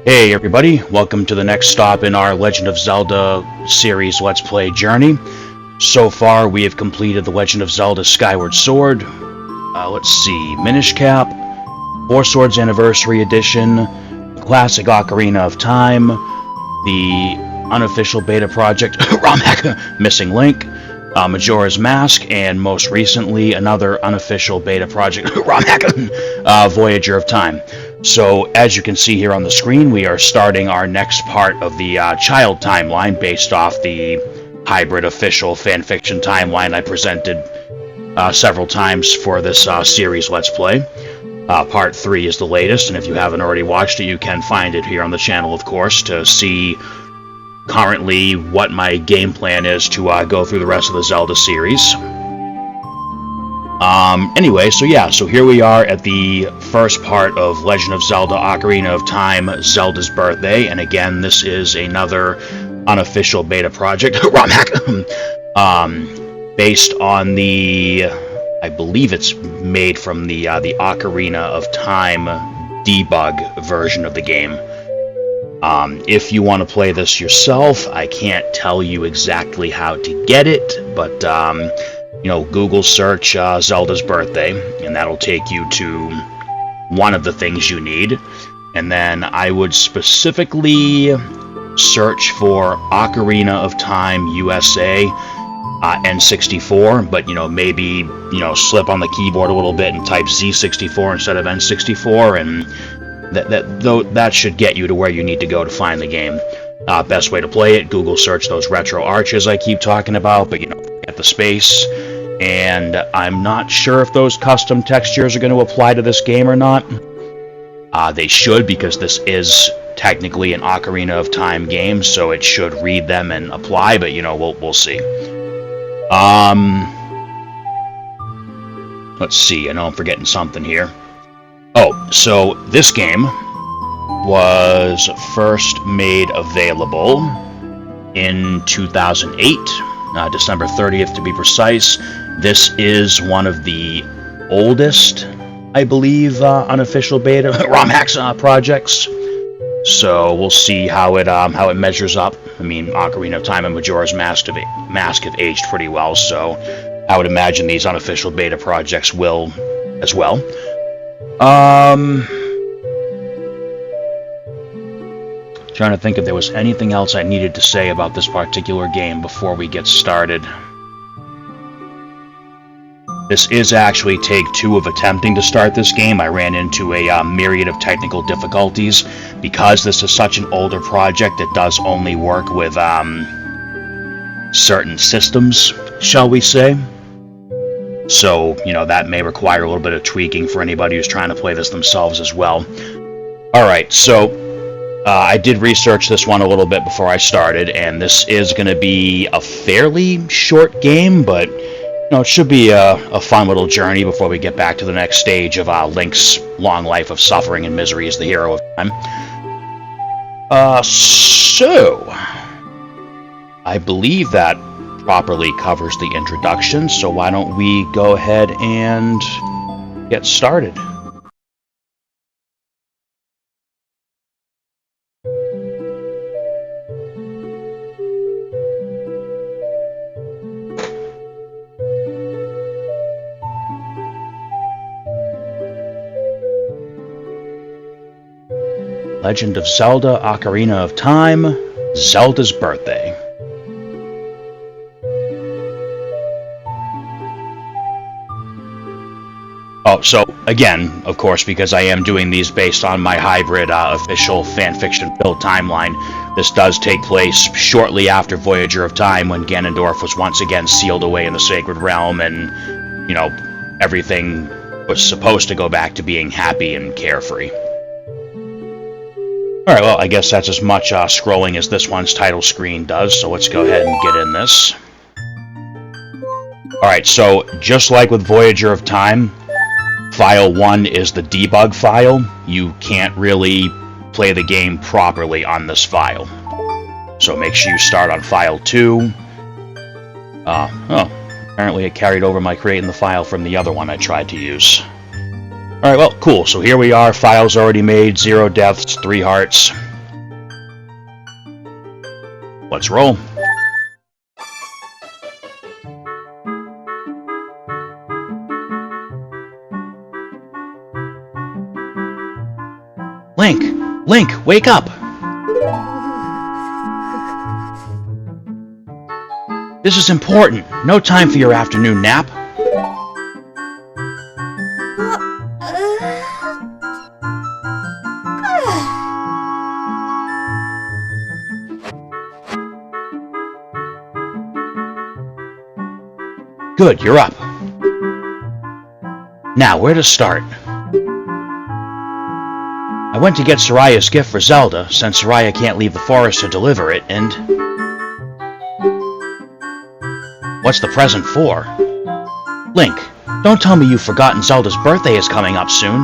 Hey everybody, welcome to the next stop in our Legend of Zelda series Let's Play journey. So far we have completed the Legend of Zelda Skyward Sword. Let's see, Minish Cap, Four Swords Anniversary Edition, Classic Ocarina of Time, the unofficial beta project, ROM hack, Missing Link, Majora's Mask, and most recently another unofficial beta project, ROM hack, Voyager of Time. So, as you can see here on the screen, we are starting our next part of the child timeline based off the hybrid official fanfiction timeline I presented several times for this series Let's Play. Part 3 is the latest, and if you haven't already watched it, you can find it here on the channel, of course, to see currently what my game plan is to go through the rest of the Zelda series. Anyway, so here we are at the first part of Legend of Zelda Ocarina of Time, Zelda's Birthday, and again, this is another unofficial beta project, ROM hack, based on the, I believe it's made from the Ocarina of Time debug version of the game. If you want to play this yourself, I can't tell you exactly how to get it, but, Google search Zelda's Birthday, and that'll take you to one of the things you need. And then I would specifically search for Ocarina of Time USA N64, but, maybe, slip on the keyboard a little bit and type Z64 instead of N64, and that should get you to where you need to go to find the game. Best way to play it, Google search those retro arches I keep talking about, but, forget the space. And I'm not sure if those custom textures are going to apply to this game or not. They should, because this is technically an Ocarina of Time game, so it should read them and apply, but, we'll see. Let's see, I know I'm forgetting something here. Oh, so this game was first made available in 2008, December 30th to be precise. This is one of the oldest, I believe, unofficial beta ROM hacks projects. So we'll see how it measures up. I mean, Ocarina of Time and Majora's Mask have aged pretty well, so I would imagine these unofficial beta projects will as well. Trying to think if there was anything else I needed to say about this particular game before we get started. This is actually take 2 of attempting to start this game. I ran into a myriad of technical difficulties. Because this is such an older project, it does only work with certain systems, shall we say. So, that may require a little bit of tweaking for anybody who's trying to play this themselves as well. Alright, so I did research this one a little bit before I started, and this is going to be a fairly short game, but it should be a fun little journey before we get back to the next stage of Link's long life of suffering and misery as the hero of time. So I believe that properly covers the introduction, so why don't we go ahead and get started. Legend of Zelda Ocarina of Time, Zelda's Birthday. Oh, so, again, of course, because I am doing these based on my hybrid official fanfiction build timeline, this does take place shortly after Voyager of Time, when Ganondorf was once again sealed away in the Sacred Realm, and, everything was supposed to go back to being happy and carefree. Alright, well, I guess that's as much scrolling as this one's title screen does, so let's go ahead and get in this. Alright, so, just like with Voyager of Time, File 1 is the debug file. You can't really play the game properly on this file. So make sure you start on File 2. Apparently it carried over my creating the file from the other one I tried to use. Alright, well, cool. So here we are. File's already made. 0 deaths, 3 hearts. Let's roll. Link! Link, wake up! This is important. No time for your afternoon nap. Good, you're up. Now, where to start? I went to get Soraya's gift for Zelda, since Soraya can't leave the forest to deliver it, and... What's the present for? Link, don't tell me you've forgotten Zelda's birthday is coming up soon.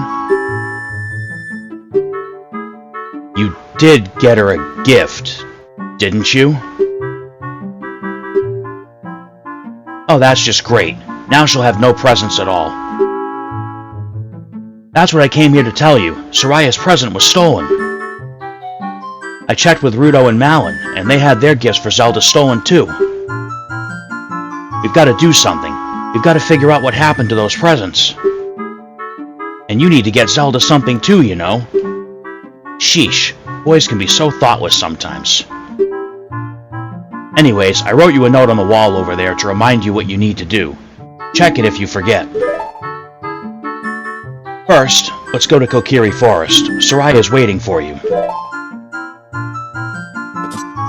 You did get her a gift, didn't you? Oh, that's just great. Now she'll have no presents at all. That's what I came here to tell you. Soraya's present was stolen. I checked with Rudo and Malin, and they had their gifts for Zelda stolen too. We've got to do something. We've got to figure out what happened to those presents. And you need to get Zelda something too, you know. Sheesh, boys can be so thoughtless sometimes. Anyways, I wrote you a note on the wall over there to remind you what you need to do. Check it if you forget. First, let's go to Kokiri Forest. Soraya is waiting for you.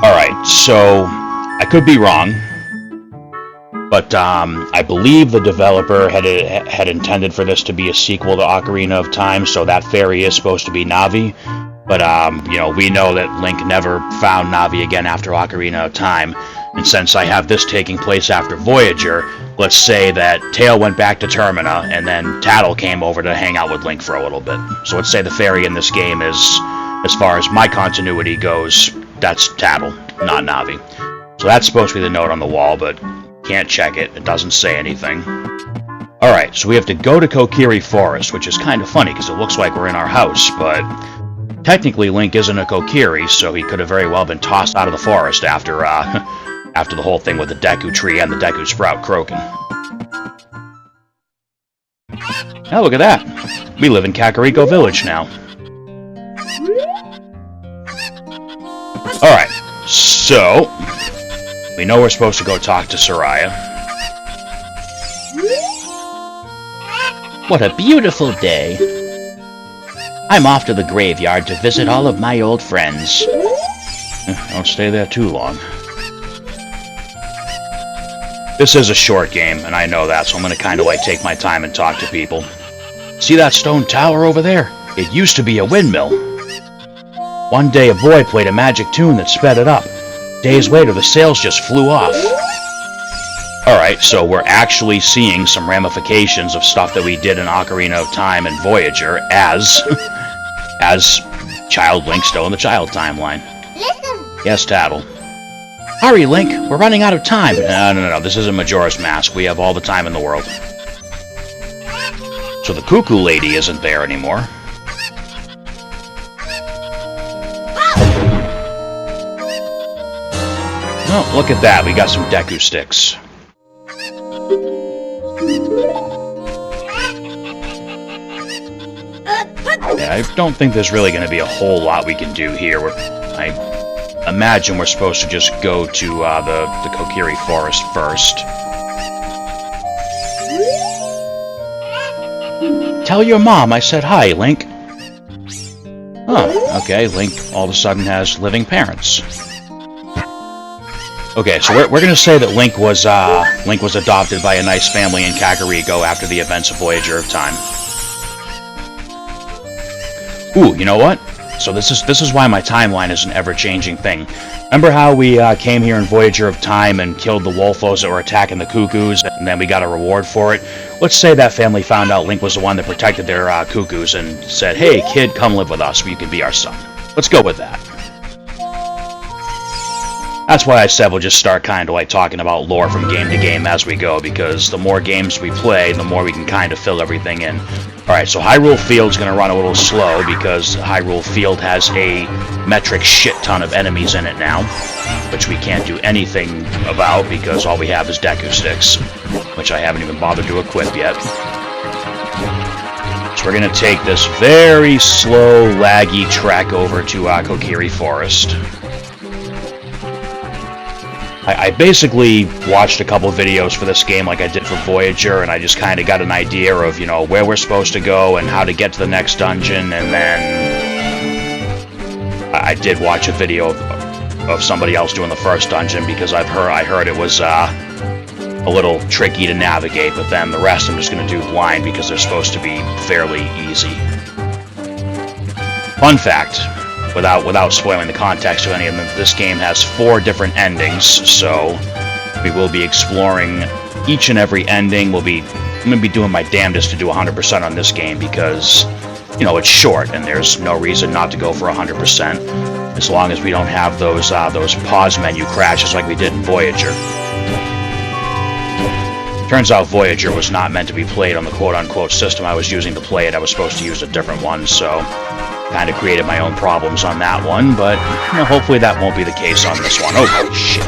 Alright, so I could be wrong, but I believe the developer had intended for this to be a sequel to Ocarina of Time, so that fairy is supposed to be Navi. But, you know, we know that Link never found Navi again after Ocarina of Time. And since I have this taking place after Voyager, let's say that Tail went back to Termina, and then Tattle came over to hang out with Link for a little bit. So let's say the fairy in this game is, as far as my continuity goes, that's Tattle, not Navi. So that's supposed to be the note on the wall, but can't check it. It doesn't say anything. Alright, so we have to go to Kokiri Forest, which is kind of funny, because it looks like we're in our house, but... Technically, Link isn't a Kokiri, so he could have very well been tossed out of the forest after, after the whole thing with the Deku Tree and the Deku Sprout croaking. Now look at that! We live in Kakariko Village now. Alright, so... we know we're supposed to go talk to Soraya. What a beautiful day! I'm off to the graveyard to visit all of my old friends. Don't stay there too long. This is a short game, and I know that, so I'm gonna kinda like take my time and talk to people. See that stone tower over there? It used to be a windmill. One day a boy played a magic tune that sped it up. Days later the sails just flew off. Alright, so we're actually seeing some ramifications of stuff that we did in Ocarina of Time and Voyager as Child Link still in the child timeline. Listen. Yes, Tattle. Hurry, Link! We're running out of time! No, this isn't Majora's Mask. We have all the time in the world. So the Cuckoo Lady isn't there anymore. Oh, look at that. We got some Deku Sticks. Yeah, I don't think there's really going to be a whole lot we can do here. I imagine we're supposed to just go to the Kokiri Forest first. Tell your mom I said hi, Link. Oh, okay, Link all of a sudden has living parents. Okay, so we're going to say that Link was adopted by a nice family in Kakariko after the events of Voyager of Time. Ooh, you know what? So this is why my timeline is an ever-changing thing. Remember how we came here in Voyager of Time and killed the Wolfos that were attacking the Cuckoos, and then we got a reward for it? Let's say that family found out Link was the one that protected their Cuckoos and said, "Hey, kid, come live with us. You can be our son." Let's go with that. That's why I said we'll just start kind of like talking about lore from game to game as we go, because the more games we play, the more we can kind of fill everything in. Alright, so Hyrule Field's going to run a little slow because Hyrule Field has a metric shit ton of enemies in it now, which we can't do anything about because all we have is Deku Sticks, which I haven't even bothered to equip yet. So we're going to take this very slow, laggy trek over to Kokiri Forest. I basically watched a couple videos for this game like I did for Voyager, and I just kind of got an idea of, you know, where we're supposed to go and how to get to the next dungeon, and then I did watch a video of somebody else doing the first dungeon because I heard it was a little tricky to navigate, but then the rest I'm just going to do blind because they're supposed to be fairly easy. Fun fact, without spoiling the context of any of them, this game has 4 different endings, so we will be exploring each and every ending. I'm going to be doing my damnedest to do 100% on this game because, you know, it's short and there's no reason not to go for 100%, as long as we don't have those pause menu crashes like we did in Voyager. Turns out Voyager was not meant to be played on the quote-unquote system I was using to play it. I was supposed to use a different one, so kind of created my own problems on that one, but you know, hopefully that won't be the case on this one. Oh, shit.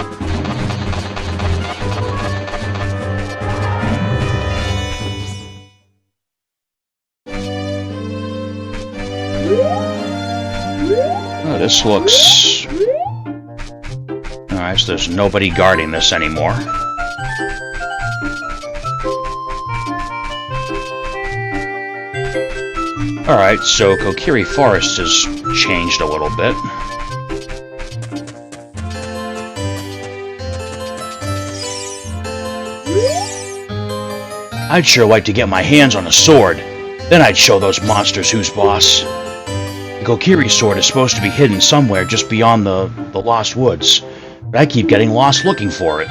Oh, this looks... Alright, so there's nobody guarding this anymore. Alright, so Kokiri Forest has changed a little bit. I'd sure like to get my hands on a sword. Then I'd show those monsters who's boss. The Kokiri sword is supposed to be hidden somewhere just beyond the Lost Woods, but I keep getting lost looking for it.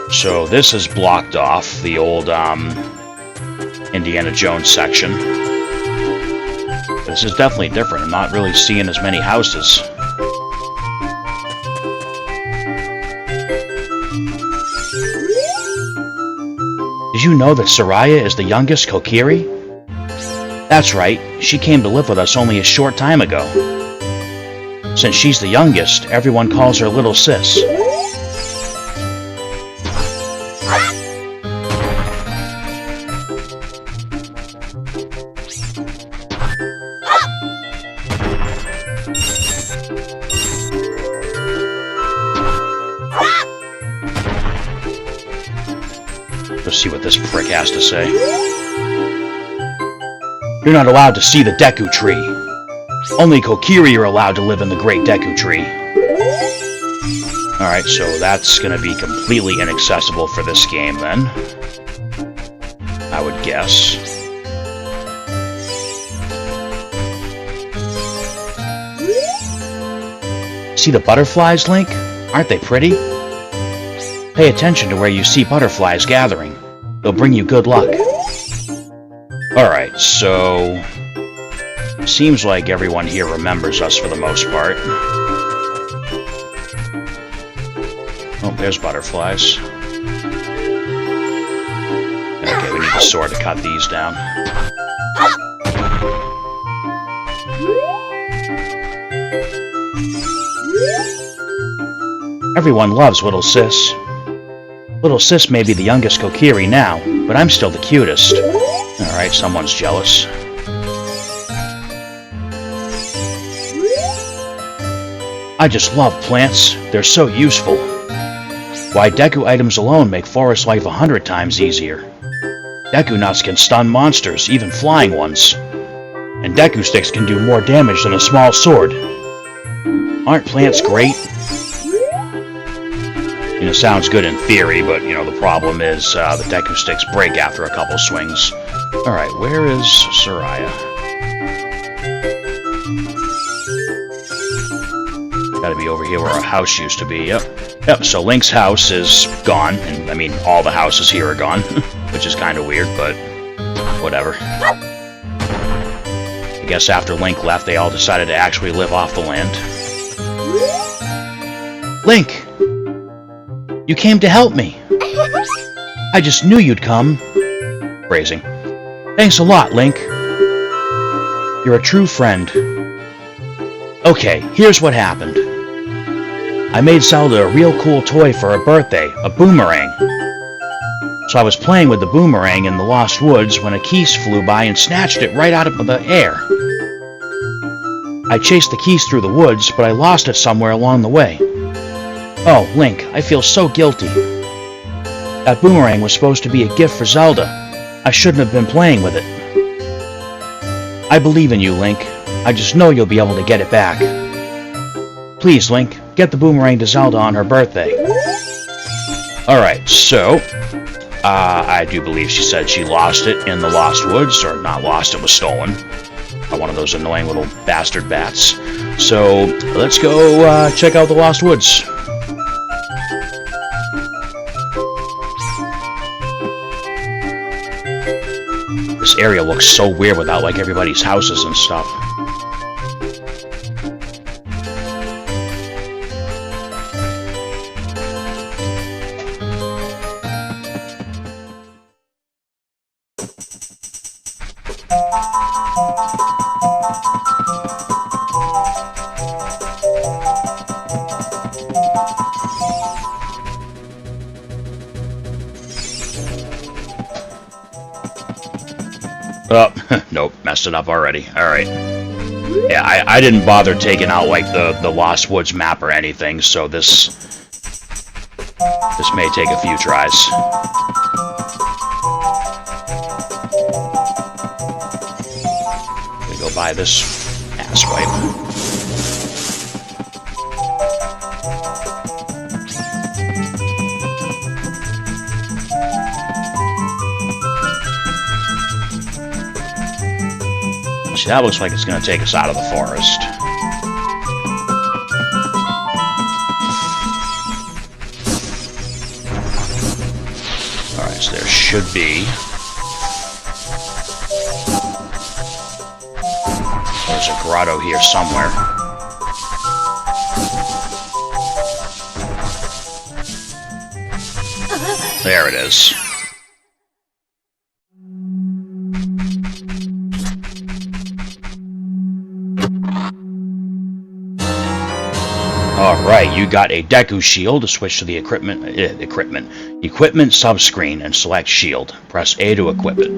So this is blocked off, the old Indiana Jones section. This is definitely different. I'm not really seeing as many houses. Did you know that Soraya is the youngest Kokiri? That's right, she came to live with us only a short time ago. Since she's the youngest, everyone calls her Little Sis. Let's see what this prick has to say. You're not allowed to see the Deku Tree. Only Kokiri are allowed to live in the Great Deku Tree. Alright, so that's going to be completely inaccessible for this game, then. I would guess. See the butterflies, Link? Aren't they pretty? Pay attention to where you see butterflies gathering. They'll bring you good luck. Alright, so... seems like everyone here remembers us for the most part. Oh, there's butterflies. Okay, we need a sword to cut these down. Everyone loves Little Sis. Little Sis may be the youngest Kokiri now, but I'm still the cutest. Alright, someone's jealous. I just love plants. They're so useful. Why, Deku items alone make forest life 100 times easier. Deku nuts can stun monsters, even flying ones. And Deku sticks can do more damage than a small sword. Aren't plants great? You know, sounds good in theory, but, you know, the problem is the Deku sticks break after a couple swings. Alright, where is Soraya? Gotta be over here where our house used to be, Yep, so Link's house is gone, and, I mean, all the houses here are gone, which is kind of weird, but whatever. I guess after Link left, they all decided to actually live off the land. Link! You came to help me. I just knew you'd come. Phrasing. Thanks a lot, Link. You're a true friend. Okay, here's what happened. I made Zelda a real cool toy for her birthday, a boomerang. So I was playing with the boomerang in the Lost Woods when a Keese flew by and snatched it right out of the air. I chased the Keese through the woods, but I lost it somewhere along the way. Oh, Link, I feel so guilty. That boomerang was supposed to be a gift for Zelda. I shouldn't have been playing with it. I believe in you, Link. I just know you'll be able to get it back. Please, Link, get the boomerang to Zelda on her birthday. Alright, so... I do believe she said she lost it in the Lost Woods, or not lost, it was stolen. By one of those annoying little bastard bats. So, let's go check out the Lost Woods. This area looks so weird without, like, everybody's houses and stuff. Oh, nope, messed it up already. Alright. Yeah, I didn't bother taking out, like, the Lost Woods map or anything, so this may take a few tries. We go by this asswipe. That looks like it's going to take us out of the forest. Alright, so there should be... There's a grotto here somewhere. There it is. Alright, you got a Deku shield to switch to the equipment subscreen and select shield. Press A to equip it.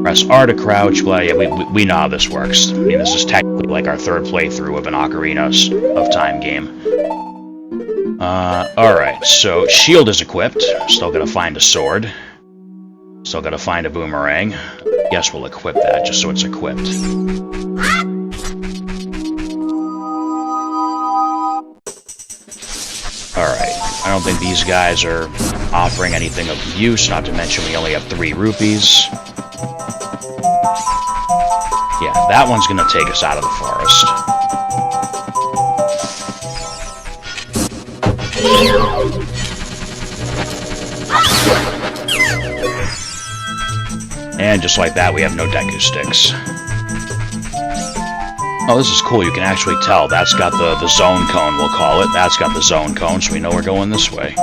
Press R to crouch. Well, yeah, we know how this works. I mean, this is technically like our third playthrough of an Ocarina of Time game. Alright, so shield is equipped. Still gotta find a sword. Still gotta find a boomerang. Guess we'll equip that just so it's equipped. Alright, I don't think these guys are offering anything of use, not to mention we only have 3 rupees. Yeah, that one's gonna take us out of the forest. And just like that, we have no Deku sticks. Oh, this is cool. You can actually tell. That's got the zone cone, we'll call it. That's got the zone cone, so we know we're going this way.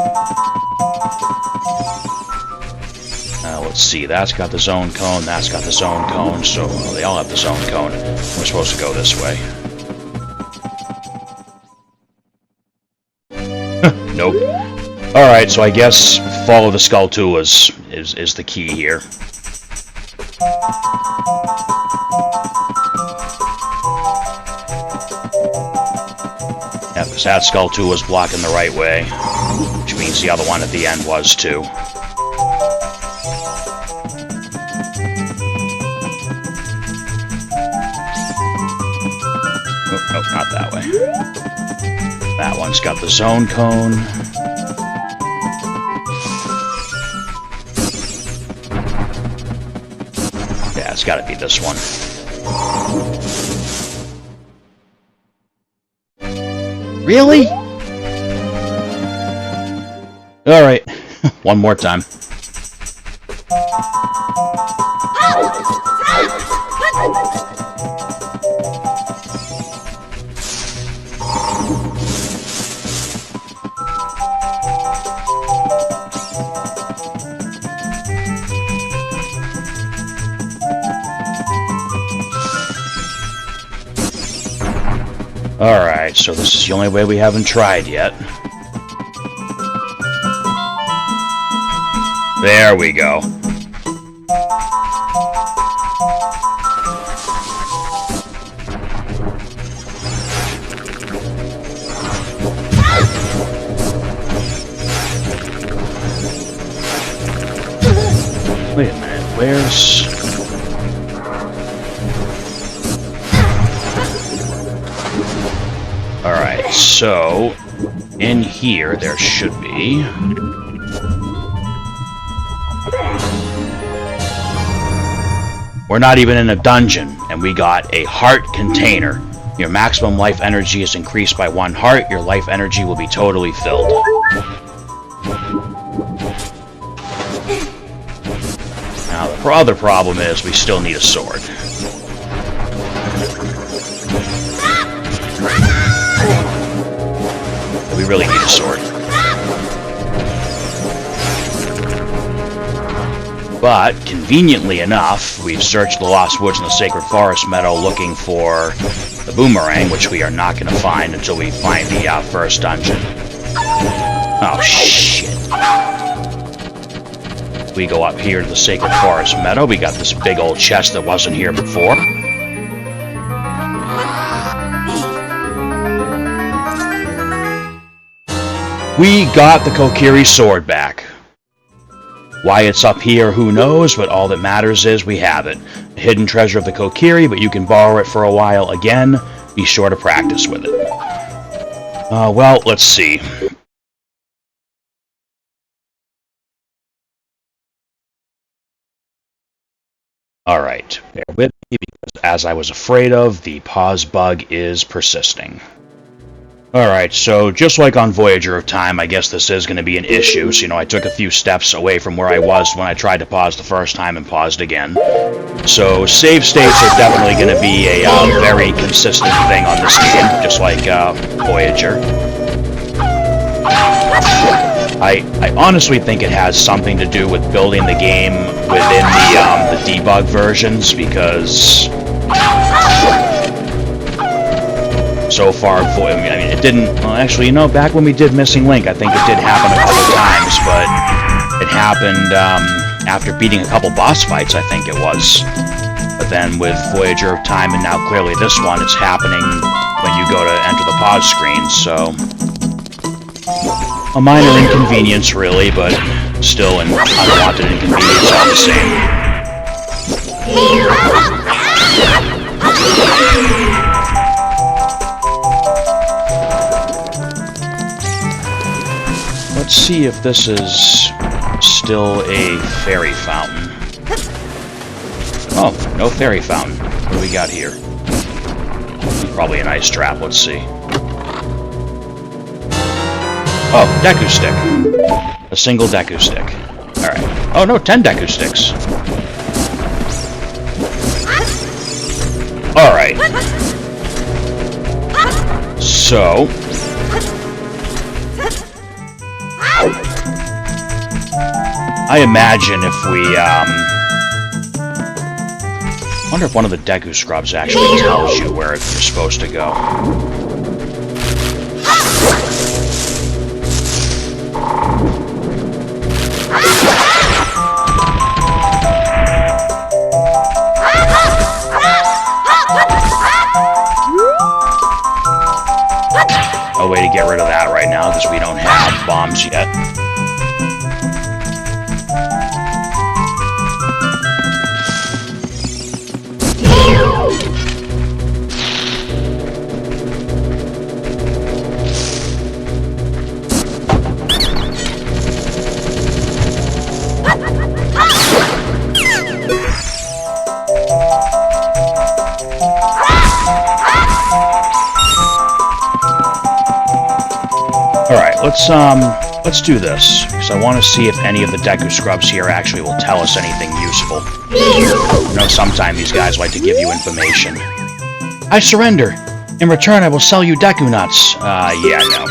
Let's see. That's got the zone cone. That's got the zone cone. So they all have the zone cone. We're supposed to go this way. Nope. Alright, so I guess follow the Skulltulas is the key here. Yeah, because that Skulltula was blocking the right way, which means the other one at the end was too. Oh, not that way. That one's got the zone cone. Yeah, it's gotta be this one. Really? Alright, one more time. Alright, so this is the only way we haven't tried yet. There we go. Wait a minute, where's... Alright, so... in here there should be... We're not even in a dungeon, and we got a heart container. Your maximum life energy is increased by 1 heart. Your life energy will be totally filled. Now, the other problem is we still need a sword. We really need a sword. But, conveniently enough, we've searched the Lost Woods and the Sacred Forest Meadow looking for the Boomerang, which we are not going to find until we find the first dungeon. Oh, shit. We go up here to the Sacred Forest Meadow. We got this big old chest that wasn't here before. We got the Kokiri sword back. Why it's up here, who knows, but all that matters is we have it. A hidden treasure of the Kokiri, but you can borrow it for a while again. Be sure to practice with it. Well, let's see. Alright, bear with me, because as I was afraid of, the pause bug is persisting. Alright, so just like on Voyager of Time, I guess this is going to be an issue. So, you know, I took a few steps away from where I was when I tried to pause the first time and paused again. So, save states are definitely going to be a very consistent thing on this game, just like Voyager. I honestly think it has something to do with building the game within the debug versions, because... so far, I mean, it didn't... Well, actually, you know, back when we did Missing Link, I think it did happen a couple times, but it happened after beating a couple boss fights, I think it was. But then with Voyager of Time, and now clearly this one, it's happening when you go to enter the pause screen, so... a minor inconvenience, really, but still an unwanted inconvenience all the same. Let's see if this is still a fairy fountain. Oh, no fairy fountain. What do we got here? Probably an ice trap, let's see. Oh, Deku Stick. A single Deku Stick. Alright. Oh no, 10 Deku Sticks. Alright. So... I imagine if we, I wonder if one of the Deku Scrubs actually tells you where you're supposed to go. No way to get rid of that right now, because we don't have bombs yet. Let's do this, because I want to see if any of the Deku Scrubs here actually will tell us anything useful. You know, sometimes these guys like to give you information. I surrender! In return, I will sell you Deku Nuts. Yeah, no.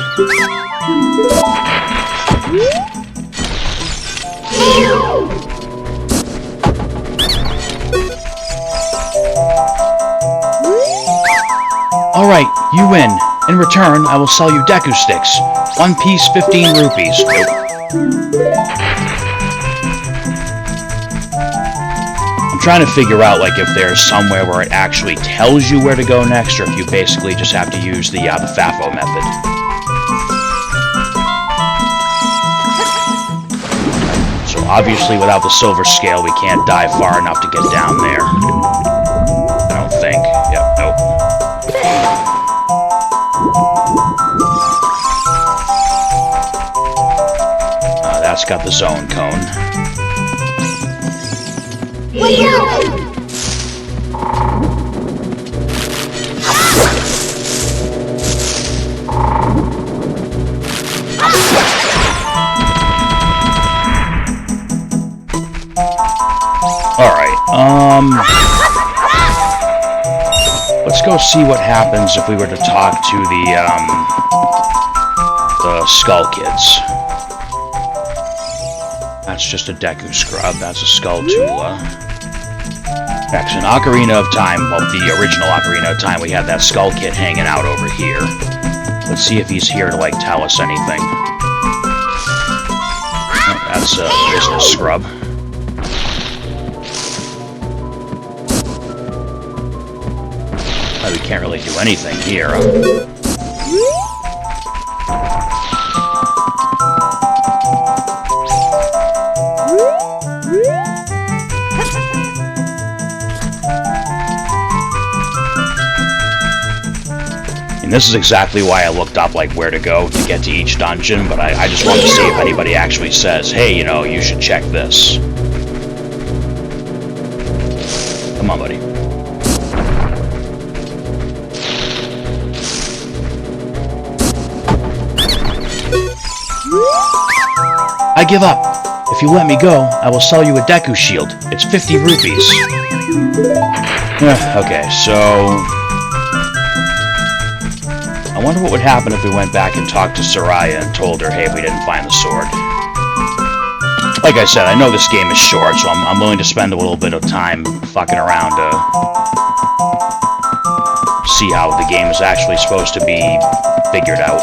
Alright, you win. In return, I will sell you Deku Sticks. One piece, 15 rupees. Nope. I'm trying to figure out, like, if there's somewhere where it actually tells you where to go next, or if you basically just have to use the FAFO method. So obviously, without the silver scale, we can't dive far enough to get down there. I don't think. Yep, nope. That's got the zone cone. Alright, let's go see what happens if we were to talk to the Skull Kids. That's just a Deku Scrub, that's a Skull Tula. Next, in Ocarina of Time, well, the original Ocarina of Time, we had that Skull Kid hanging out over here. Let's see if he's here to, like, tell us anything. Oh, that's a business scrub. We can't really do anything here. And this is exactly why I looked up, like, where to go to get to each dungeon, but I just wanted to see if anybody actually says, hey, you know, you should check this. Come on, buddy. I give up. If you let me go, I will sell you a Deku Shield. It's 50 rupees. Okay, so... I wonder what would happen if we went back and talked to Soraya and told her, hey, we didn't find the sword. Like I said, I know this game is short, so I'm willing to spend a little bit of time fucking around to see how the game is actually supposed to be figured out.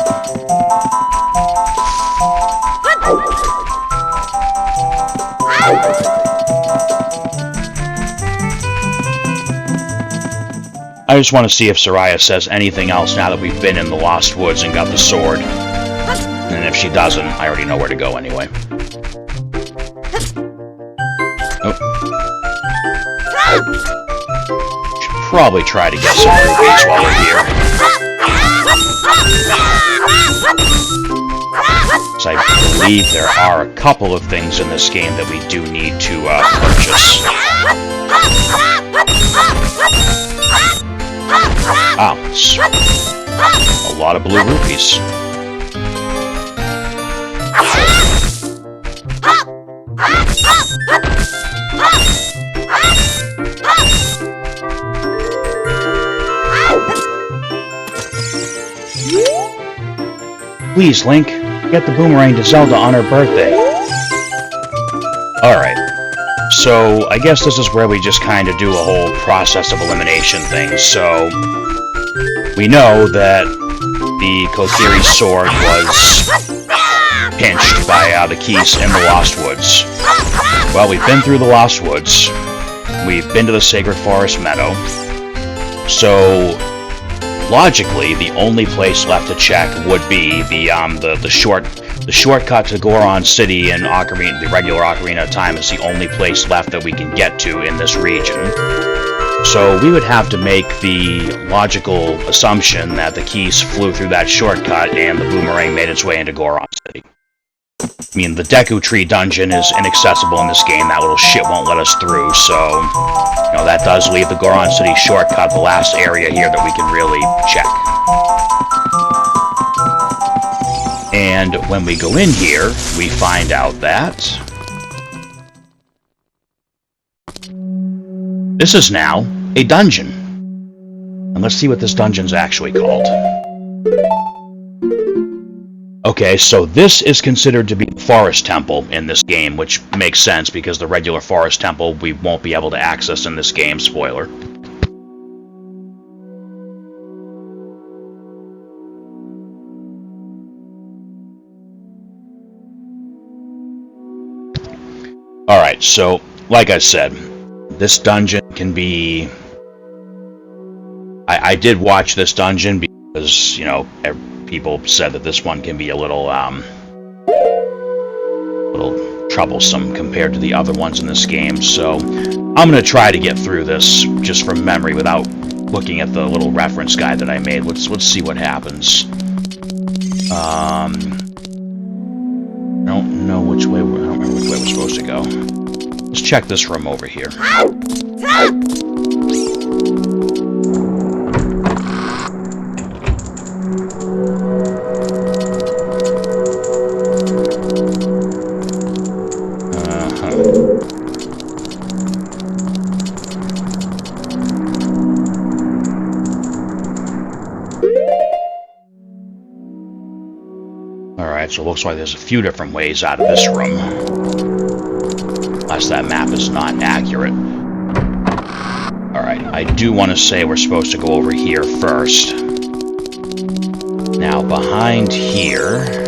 I just want to see if Soraya says anything else now that we've been in the Lost Woods and got the sword. And if she doesn't, I already know where to go anyway. Oh. Should probably try to get some rupees while we're here. So I believe there are a couple of things in this game that we do need to purchase. Wow, it's a lot of blue rupees. Please, Link, get the boomerang to Zelda on her birthday. Alright. So, I guess this is where we just kind of do a whole process of elimination thing. So, we know that the Kothiri sword was pinched by the keys in the Lost Woods. Well, we've been through the Lost Woods. We've been to the Sacred Forest Meadow. So, logically, the only place left to check would be the shortcut to Goron City and Ocarina, the regular Ocarina of Time is the only place left that we can get to in this region. So we would have to make the logical assumption that the keys flew through that shortcut and the boomerang made its way into Goron City. I mean, the Deku Tree dungeon is inaccessible in this game. That little shit won't let us through, so... You know, that does leave the Goron City shortcut, the last area here that we can really check. And when we go in here, we find out that... this is now a dungeon. And let's see what this dungeon's actually called. Okay, so this is considered to be the Forest Temple in this game, which makes sense because the regular Forest Temple we won't be able to access in this game, spoiler. Alright, so, like I said, this dungeon can be... I did watch this dungeon because, you know, people said that this one can be a little troublesome compared to the other ones in this game, so I'm going to try to get through this just from memory without looking at the little reference guide that I made. Let's see what happens. I don't know which way I don't remember which way we're supposed to go. Let's check this room over here. Alright, so it looks like there's a few different ways out of this room. Unless that map is not accurate. Alright, I do want to say we're supposed to go over here first. Now, behind here...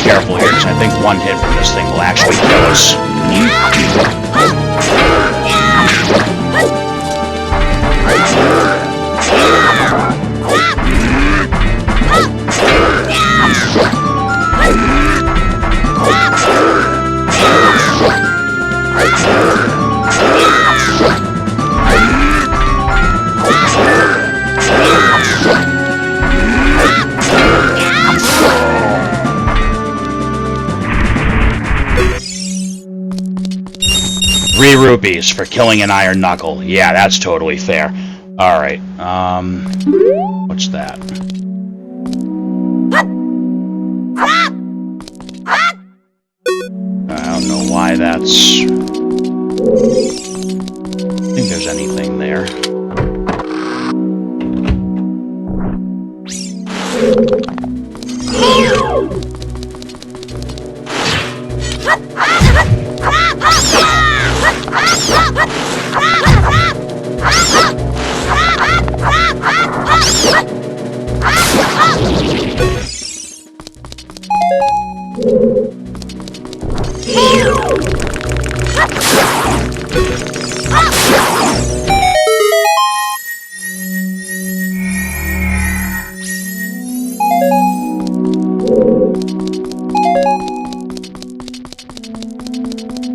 careful here, because I think one hit from this thing will actually kill us. Rupees for killing an iron knuckle. Yeah, that's totally fair. Alright, what's that? I don't know why that's... I don't think there's anything there.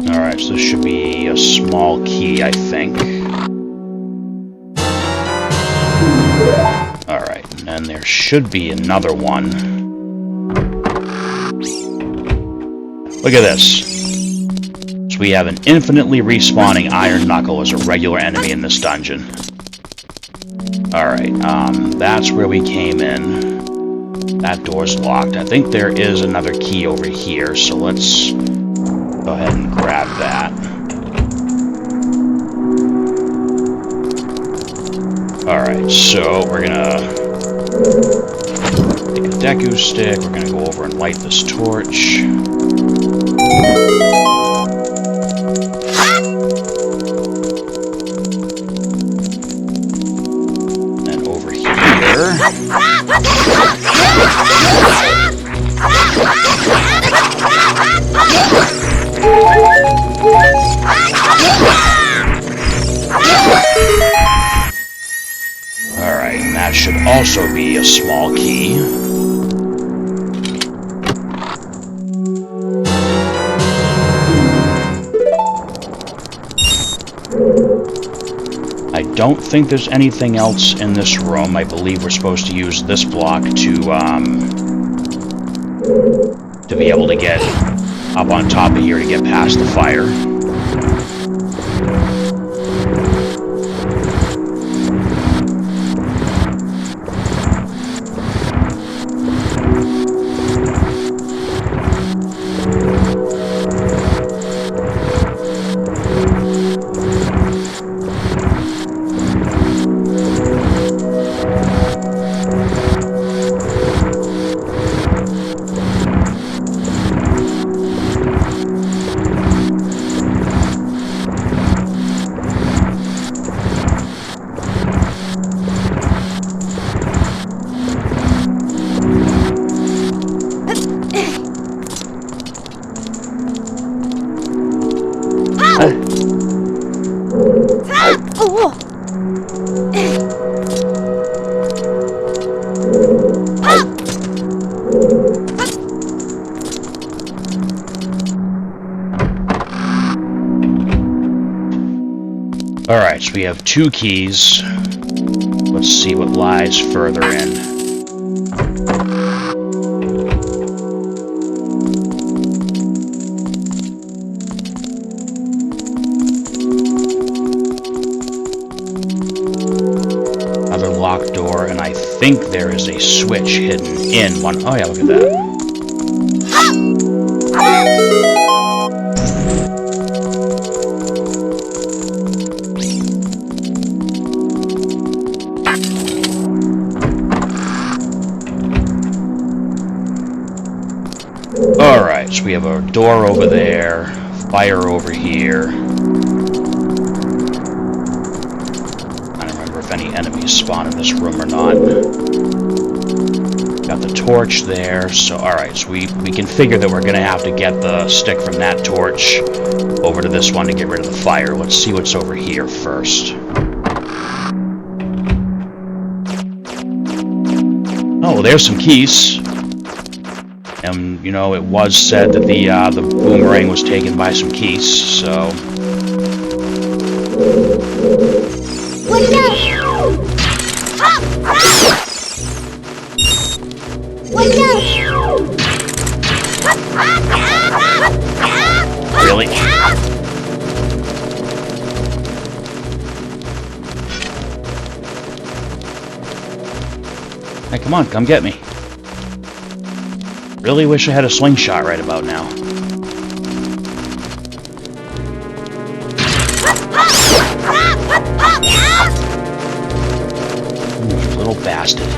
Alright, so this should be a small key, I think. Alright, and then there should be another one. Look at this. So we have an infinitely respawning iron knuckle as a regular enemy in this dungeon. Alright, that's where we came in. That door's locked. I think there is another key over here, so let's go ahead and grab that. Alright, so we're gonna take a Deku stick, we're gonna go over and light this torch. And over here... Alright, and that should also be a small key. I don't think there's anything else in this room. I believe we're supposed to use this block to be able to get up on top of here to get past the fire. Alright, so we have 2 keys. Let's see what lies further in. Another locked door, and I think there is a switch hidden in one. Oh yeah, look at that. Alright, so we have a door over there, fire over here. I don't remember if any enemies spawn in this room or not. Got the torch there, so alright, so we can figure that we're going to have to get the stick from that torch over to this one to get rid of the fire. Let's see what's over here first. Oh, well, there's some keys. And, you know, it was said that the boomerang was taken by some keys, so... Really? Hey, come on, come get me. Really wish I had a slingshot right about now. You little bastard.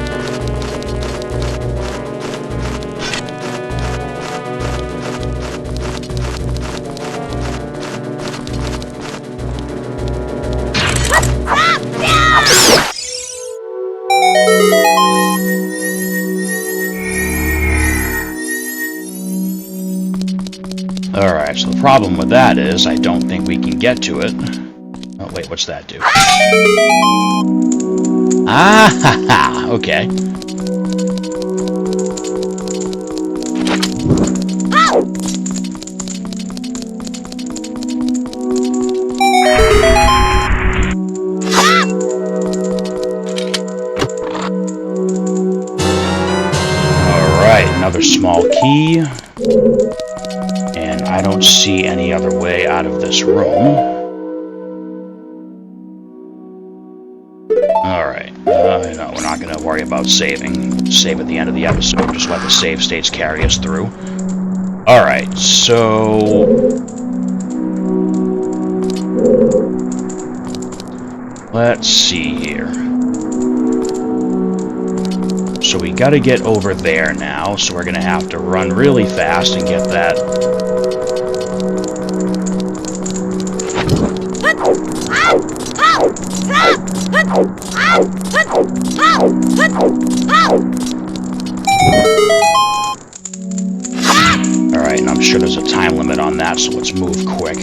Alright, so the problem with that is I don't think we can get to it. Oh, wait, what's that do? Ah, ha, ha, okay. Alright, another small key. And I don't see any other way out of this room. Alright, no, we're not going to worry about saving. Save at the end of the episode. Just let the save states carry us through. Alright, so... let's see here. So we got to get over there now, so we're going to have to run really fast and get that... Alright, and I'm sure there's a time limit on that, so let's move quick.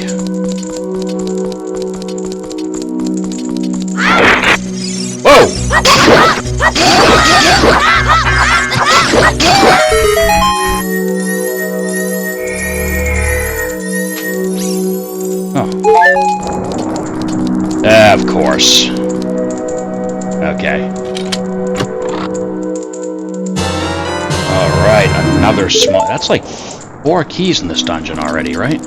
Whoa! Oh. Of course. Okay. Alright, another small... That's like 4 keys in this dungeon already, right?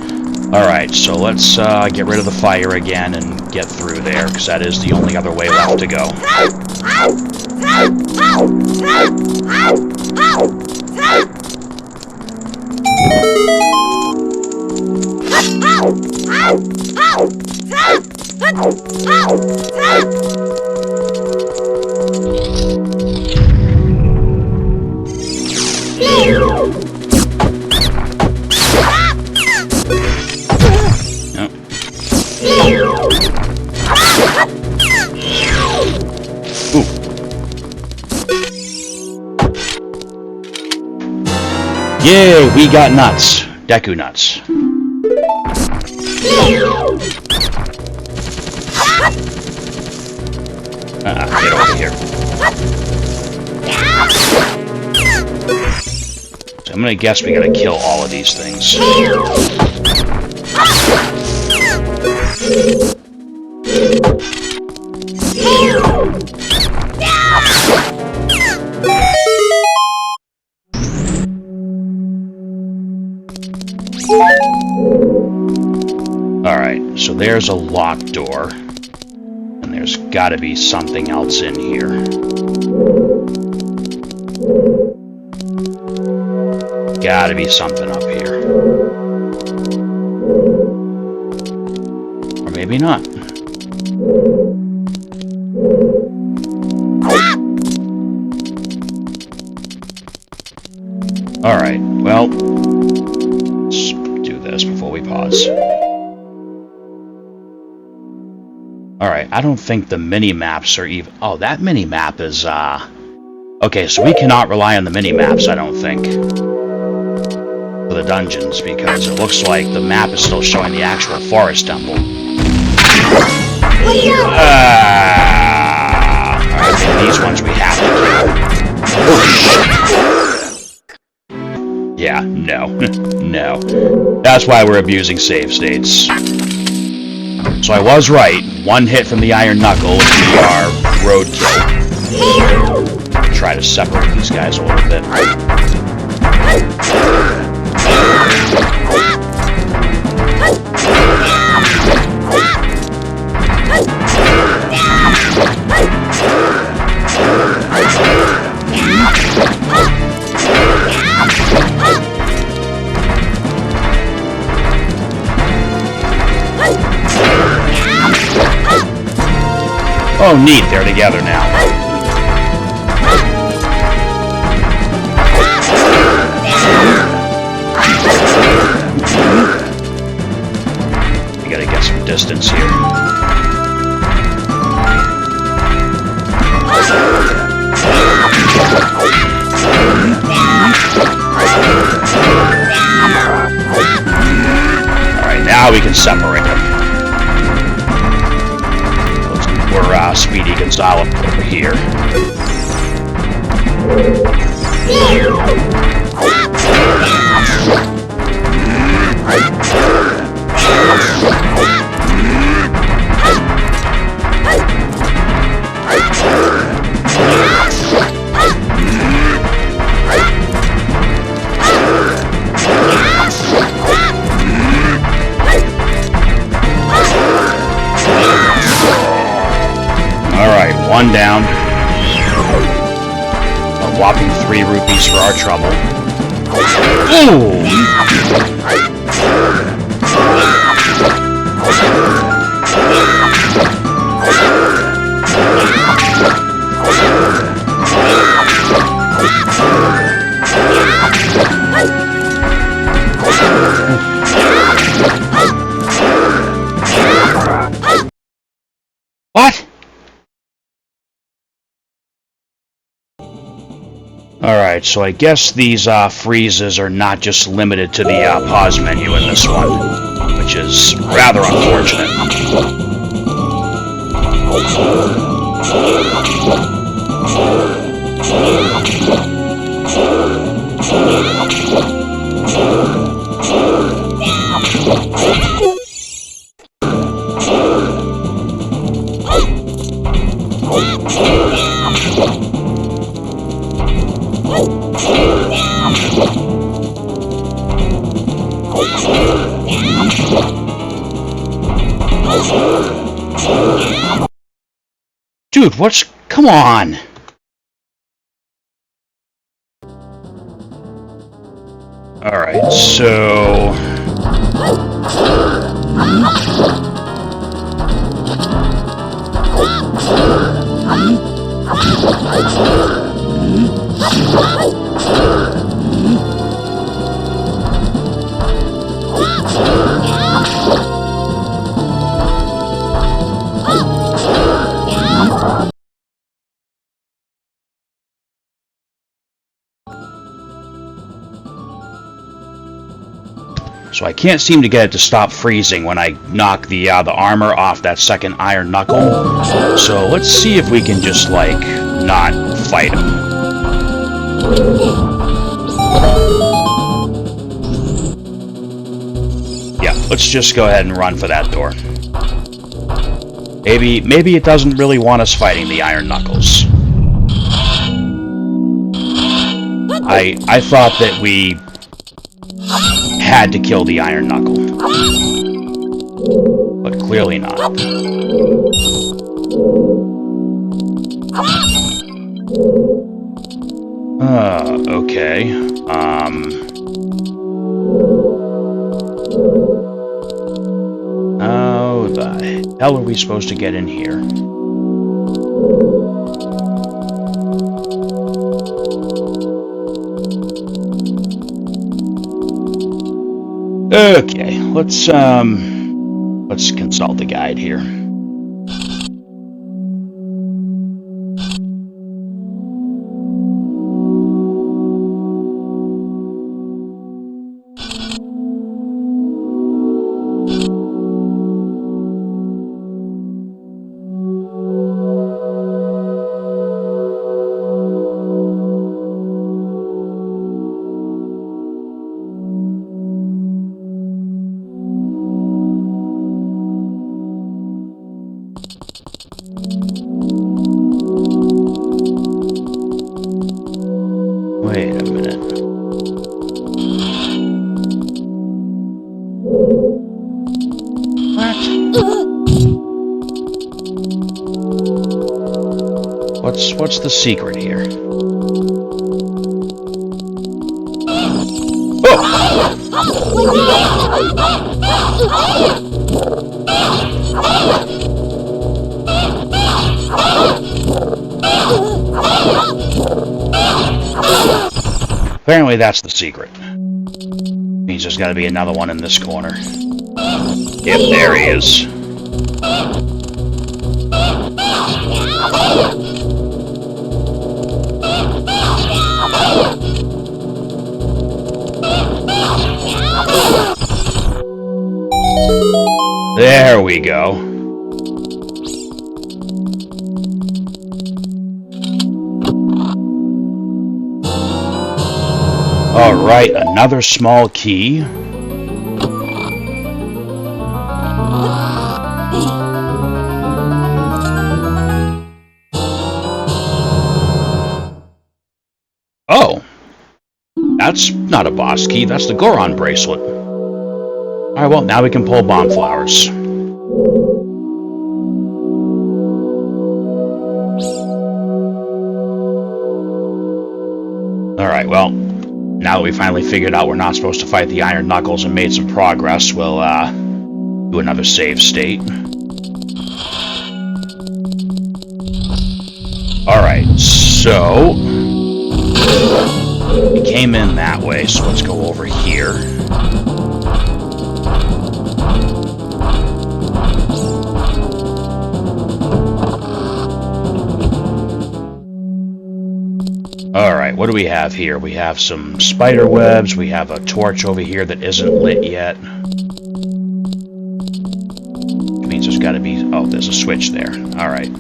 Alright, so let's get rid of the fire again and get through there, because that is the only other way left to go. Yeah, we got nuts. Deku nuts. Get over here. So I'm gonna guess we gotta kill all of these things. Alright, so there's a locked door. And there's gotta be something else in here. Gotta be something up here. Or maybe not. Alright, well, let's do this before we pause. Alright, I don't think the mini-maps are even... Oh, that mini-map is, Okay, so we cannot rely on the mini-maps, I don't think, for the dungeons, because it looks like the map is still showing the actual forest temple. Alright, these ones we have to kill. Yeah, no. No. That's why we're abusing save states. So I was right. One hit from the Iron Knuckle would be our roadkill. Try to separate these guys a little bit. Oh, neat, they're together now. We gotta get some distance here. Alright, now we can separate them. We're Speedy Gonzalo over here. One down. A whopping 3 rupees for our trouble. Ooh! What? Alright, so I guess these freezes are not just limited to the pause menu in this one, which is rather unfortunate. Dude, what's... Come on! Alright, so... So I can't seem to get it to stop freezing when I knock the armor off that second Iron Knuckle. So let's see if we can just, like, not fight him. Yeah, let's just go ahead and run for that door. Maybe it doesn't really want us fighting the Iron Knuckles. I thought that we had to kill the Iron Knuckle. But clearly not. Okay. How the hell are we supposed to get in here? Okay, let's consult the guide here. Wait a minute. What? What's the secret here? Apparently that's the secret. Means there's gotta be another one in this corner. Yep, there he is. There we go. Alright, another small key. Oh. That's not a boss key, that's the Goron bracelet. Alright, well, now we can pull bomb flowers. Alright, well, now that we finally figured out we're not supposed to fight the Iron Knuckles and made some progress, we'll, do another save state. Alright, so we came in that way, so let's go over here. Alright, what do we have here? We have some spider webs, we have a torch over here that isn't lit yet. Which means there's gotta be... oh, there's a switch there. Alright.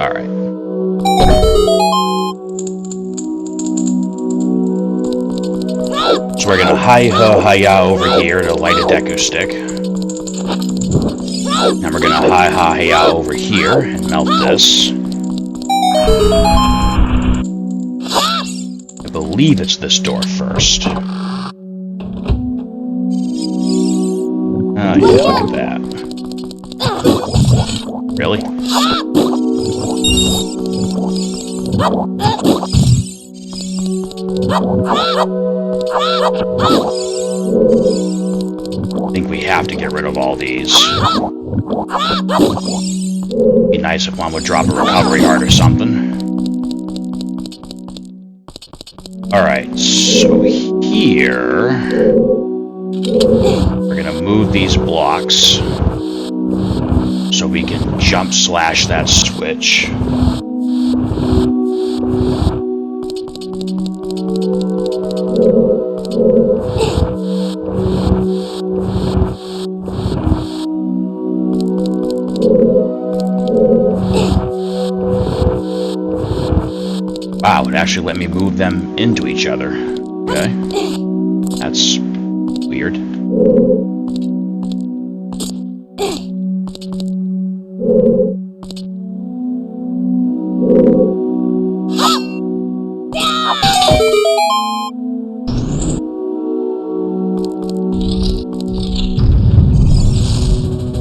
Alright. So we're gonna hi-ha-hi-ya over here to light a Deku stick. And we're gonna hi-ha-hi-ya over here and melt this. I believe it's this door first. Oh yeah, look at that. Really? I think we have to get rid of all these. Be nice if one would drop a recovery heart or something. Alright, so here... we're gonna move these blocks so we can jump slash that switch. Wow, it actually let me move them into each other. Okay. That's weird.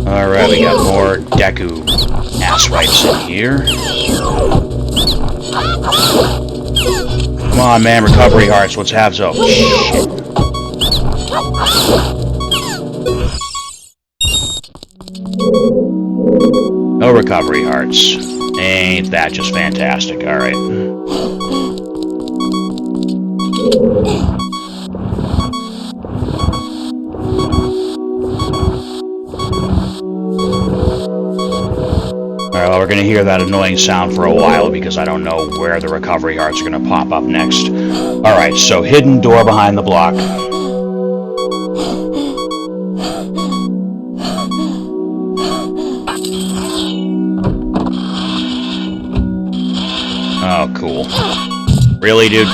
Alright, we got more Deku ass wipes in here. Come on, man, recovery hearts, let's have some. Shit. No recovery hearts. Ain't that just fantastic, alright. Alright, well, we're gonna hear that annoying sound for a while because I don't know where the recovery hearts are gonna pop up next. Alright, so hidden door behind the block. Oh, cool. Really, dude?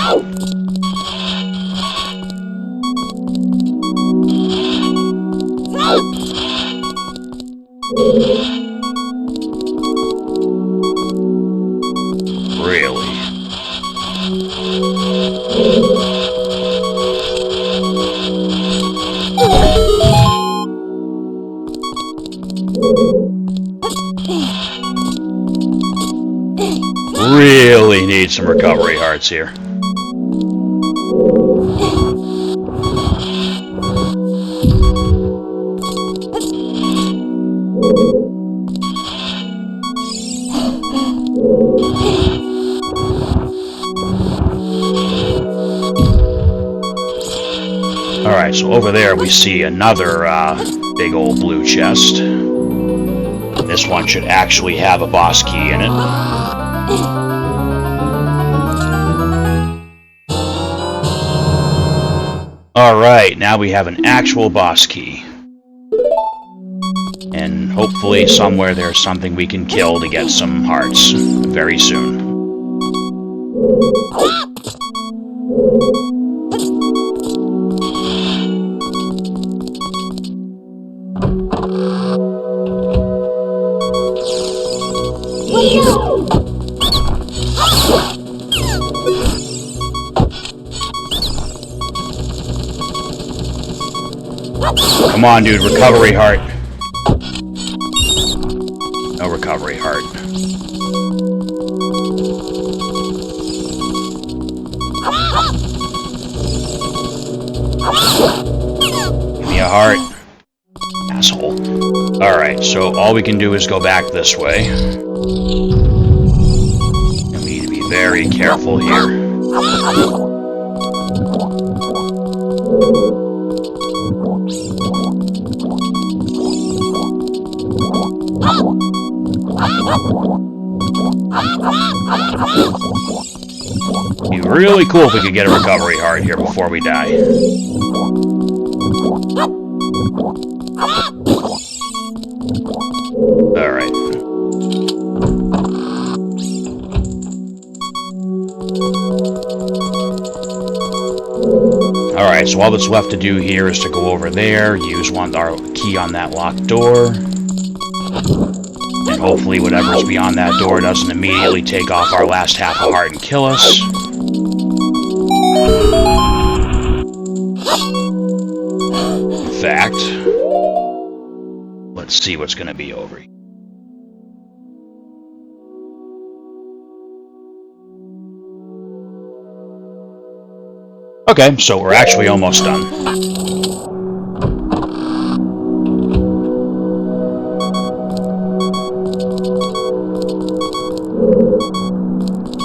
Really? Really need some recovery hearts here. Alright, so over there we see another big old blue chest. This one should actually have a boss key in it. Alright, now we have an actual boss key. And hopefully somewhere there's something we can kill to get some hearts very soon. Come on, dude, recovery heart. No recovery heart. Give me a heart. Asshole. Alright, so all we can do is go back this way. And we need to be very careful here. It'd be really cool if we could get a recovery heart here before we die. Alright. Alright, so all that's left to do here is to go over there, use our key on that locked door, and hopefully whatever's beyond that door doesn't immediately take off our last half a heart and kill us. In fact, let's see what's going to be over here. Okay, so we're actually almost done.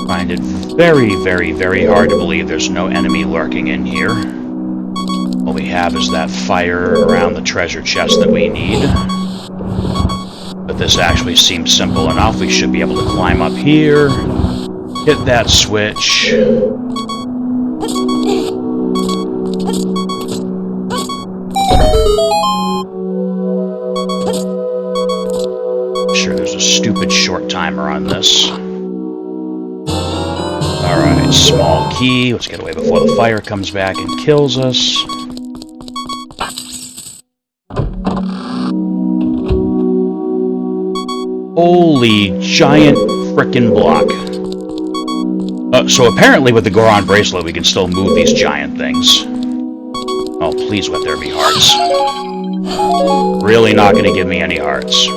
Find it very, very, very hard to believe there's no enemy lurking in here. All we have is that fire around the treasure chest that we need. But this actually seems simple enough. We should be able to climb up here, hit that switch. Sure, there's a stupid short timer on this. Alright, small key. Let's get away before the fire comes back and kills us. Holy giant frickin' block. So apparently with the Goron bracelet we can still move these giant things. Oh, please let there be hearts. Really not gonna give me any hearts.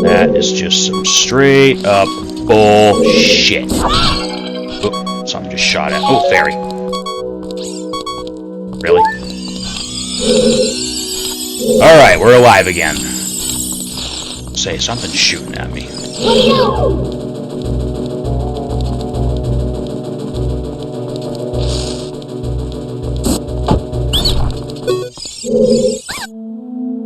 That is just some straight up bullshit. Oh, something just shot at. Oh, fairy. Really? Alright, we're alive again. Say, something's shooting at me. I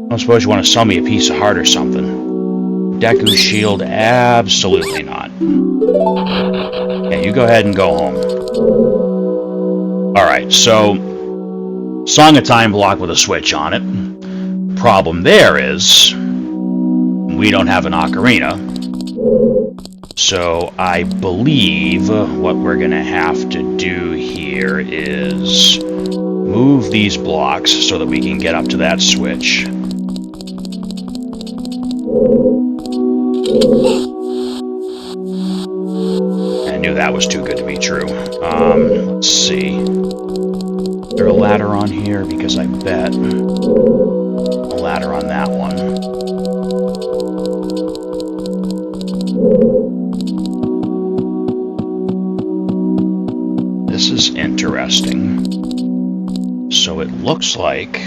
don't suppose you want to sell me a piece of heart or something. Deku's shield? Absolutely not. Yeah, you go ahead and go home. Alright, so... Song of Time block with a switch on it. Problem there is... we don't have an ocarina. So I believe what we're going to have to do here is... move these blocks so that we can get up to that switch. I knew that was too good to be true. Let's see. Is there a ladder on here? Because I bet a ladder on that one. This is interesting. So it looks like...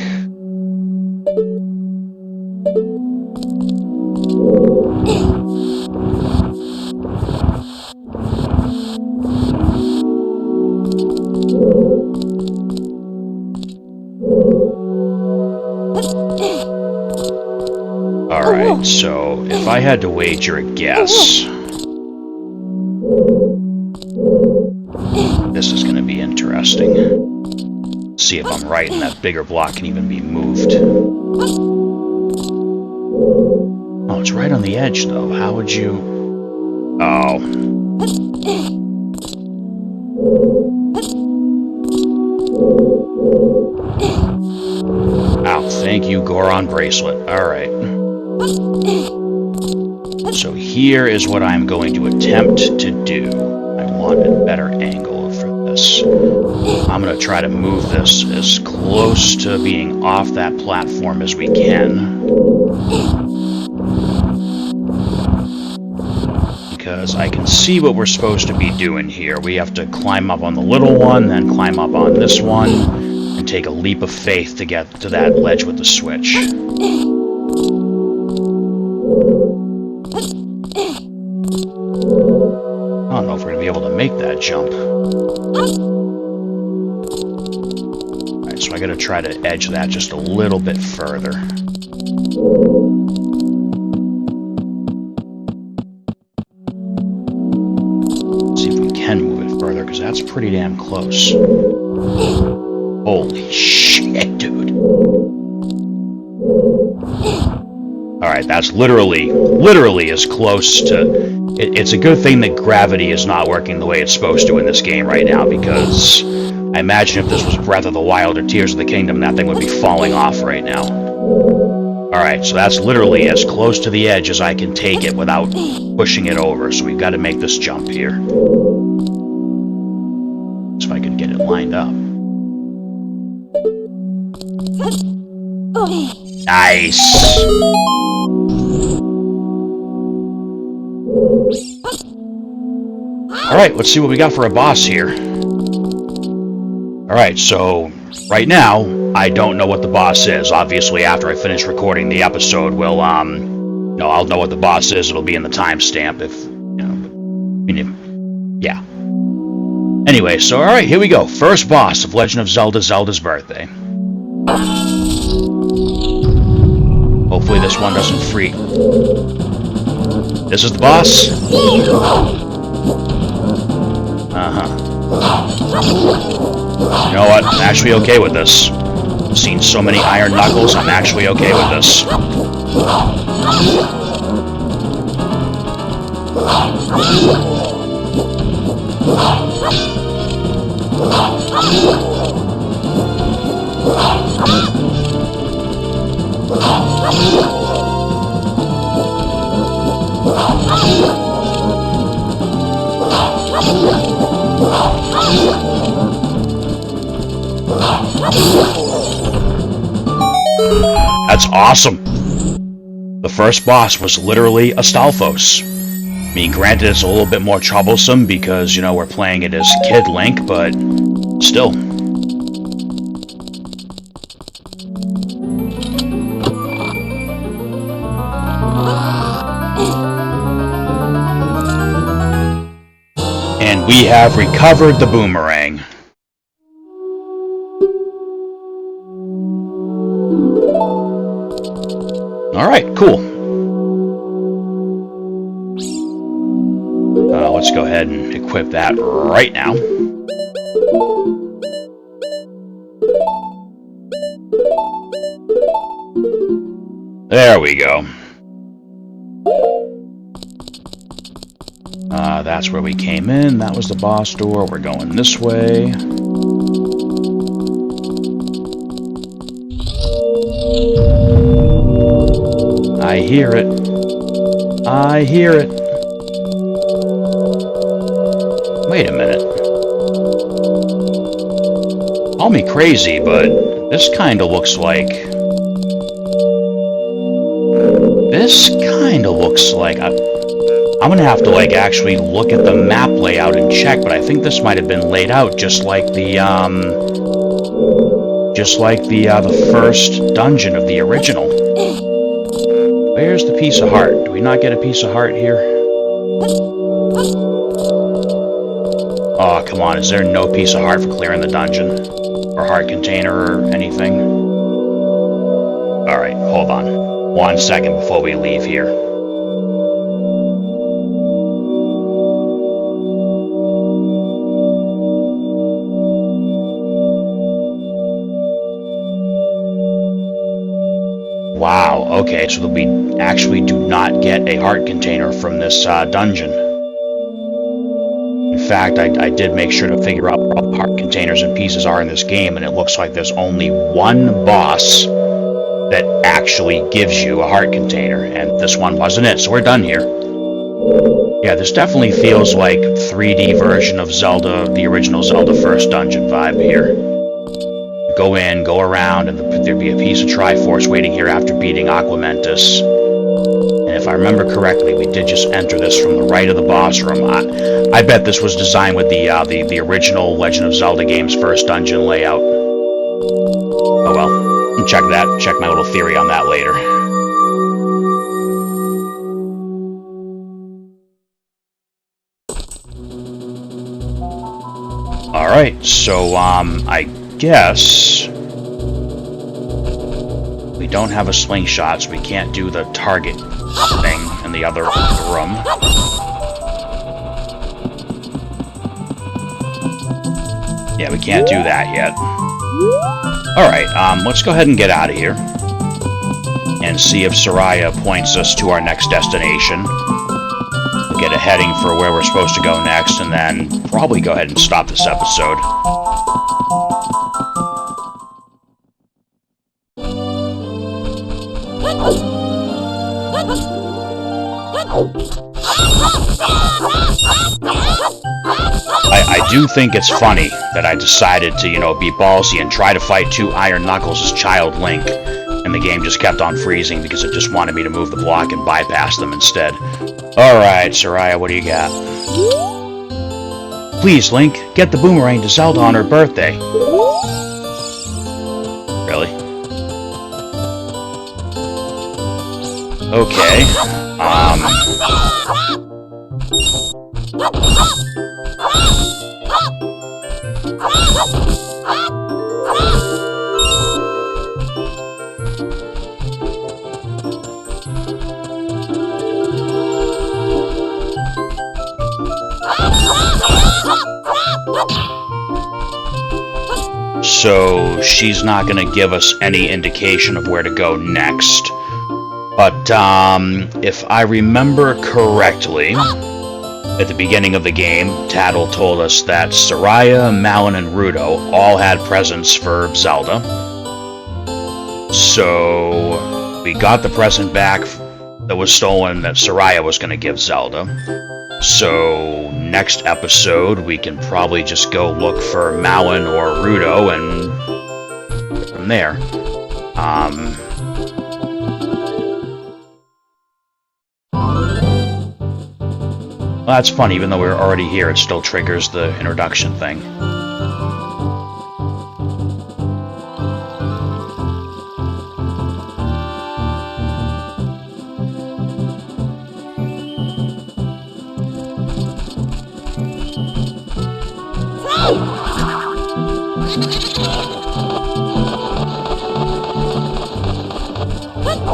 Alright, so if I had to wager a guess... this is going to be interesting. See if I'm right and that bigger block can even be moved. Oh, it's right on the edge, though. How would you... Oh. Ow, thank you, Goron bracelet. Alright. So here is what I'm going to attempt to do. I want a better angle for this. I'm going to try to move this as close to being off that platform as we can. Because I can see what we're supposed to be doing here. We have to climb up on the little one, then climb up on this one, and take a leap of faith to get to that ledge with the switch. I don't know if we're going to be able to make that jump. Alright, so I got to try to edge that just a little bit further. See if we can move it further, because that's pretty damn close. Holy shit, dude. Alright, that's literally as close to... It's a good thing that gravity is not working the way it's supposed to in this game right now, because I imagine if this was Breath of the Wild or Tears of the Kingdom, that thing would be falling off right now. Alright, so that's literally as close to the edge as I can take it without pushing it over, so we've got to make this jump here. So if I can get it lined up. Nice! Alright, let's see what we got for a boss here. Alright, so right now, I don't know what the boss is. Obviously, after I finish recording the episode, we'll, I'll know what the boss is. It'll be in the timestamp if, yeah. Anyway, so alright, here we go. First boss of Legend of Zelda, Zelda's Birthday. Hopefully this one doesn't freak. This is the boss? Uh-huh. You know what? I'm actually okay with this. I've seen so many Iron Knuckles, I'm actually okay with this. That's awesome! The first boss was literally a Stalfos. I mean, granted, it's a little bit more troublesome because, you know, we're playing it as Kid Link, but still. And we have recovered the Boomerang. Alright, cool. Let's go ahead and equip that right now. There we go. That's where we came in. That was the boss door. We're going this way. I hear it. I hear it. Wait a minute. Call me crazy, but this kind of looks like... I'm gonna have to, like, actually look at the map layout and check, but I think this might have been laid out just like the first dungeon of the original. Where's the piece of heart? Do we not get a piece of heart here? Oh, come on, is there no piece of heart for clearing the dungeon? Or heart container or anything? Alright, hold on. 1 second before we leave here. Wow, okay, so we actually do not get a heart container from this dungeon. In fact, I did make sure to figure out where all the heart containers and pieces are in this game, and it looks like there's only one boss that actually gives you a heart container, and this one wasn't it, so we're done here. Yeah, this definitely feels like 3D version of Zelda, the original Zelda first dungeon vibe here. Go in, go around, and there'd be a piece of Triforce waiting here after beating Aquamentus. And if I remember correctly, we did just enter this from the right of the boss room. I bet this was designed with the original Legend of Zelda game's first dungeon layout. Oh well, check my little theory on that later. Alright, so, I guess we don't have a slingshot, so we can't do the target thing in the other room. Yeah, we can't do that yet. Alright, let's go ahead and get out of here and see if Soraya points us to our next destination. We'll get a heading for where we're supposed to go next, and then probably go ahead and stop this episode. I do think it's funny that I decided to, you know, be ballsy and try to fight 2 Iron Knuckles as Child Link, and the game just kept on freezing because it just wanted me to move the block and bypass them instead. Alright, Soraya, what do you got? Please, Link, get the Boomerang to Zelda on her birthday. Really? Okay. So she's not going to give us any indication of where to go next. But if I remember correctly, at the beginning of the game, Tattle told us that Soraya, Malon, and Rudo all had presents for Zelda. So we got the present back that was stolen that Soraya was going to give Zelda. So next episode, we can probably just go look for Malon or Rudo and from there. Well, that's funny. Even though we're already here, it still triggers the introduction thing.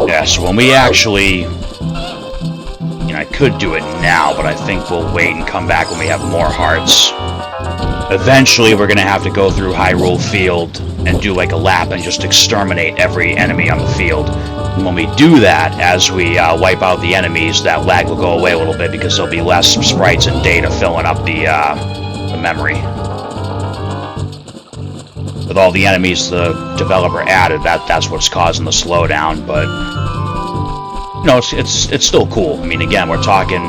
Yeah, so when we actually... I could do it now, but I think we'll wait and come back when we have more hearts. Eventually, we're going to have to go through Hyrule Field and do like a lap and just exterminate every enemy on the field. And when we do that, as we wipe out the enemies, that lag will go away a little bit because there'll be less sprites and data filling up the memory. With all the enemies the developer added, that's what's causing the slowdown, but... it's still cool. I mean, again, we're talking...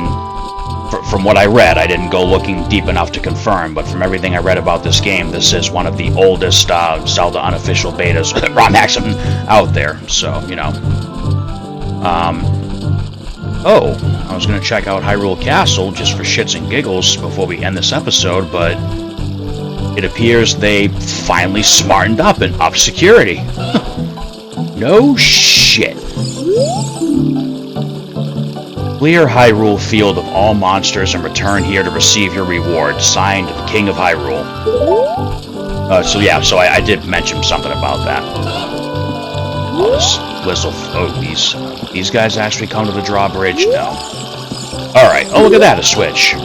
From what I read, I didn't go looking deep enough to confirm, but from everything I read about this game, this is one of the oldest Zelda unofficial betas, ROM hacks out there, so, Oh, I was going to check out Hyrule Castle just for shits and giggles before we end this episode, but it appears they finally smartened up and upped security. No shit. Clear Hyrule Field of all monsters and return here to receive your reward. Signed, the King of Hyrule. So I did mention something about that. These guys actually come to the drawbridge? No. Alright, oh look at that, a switch.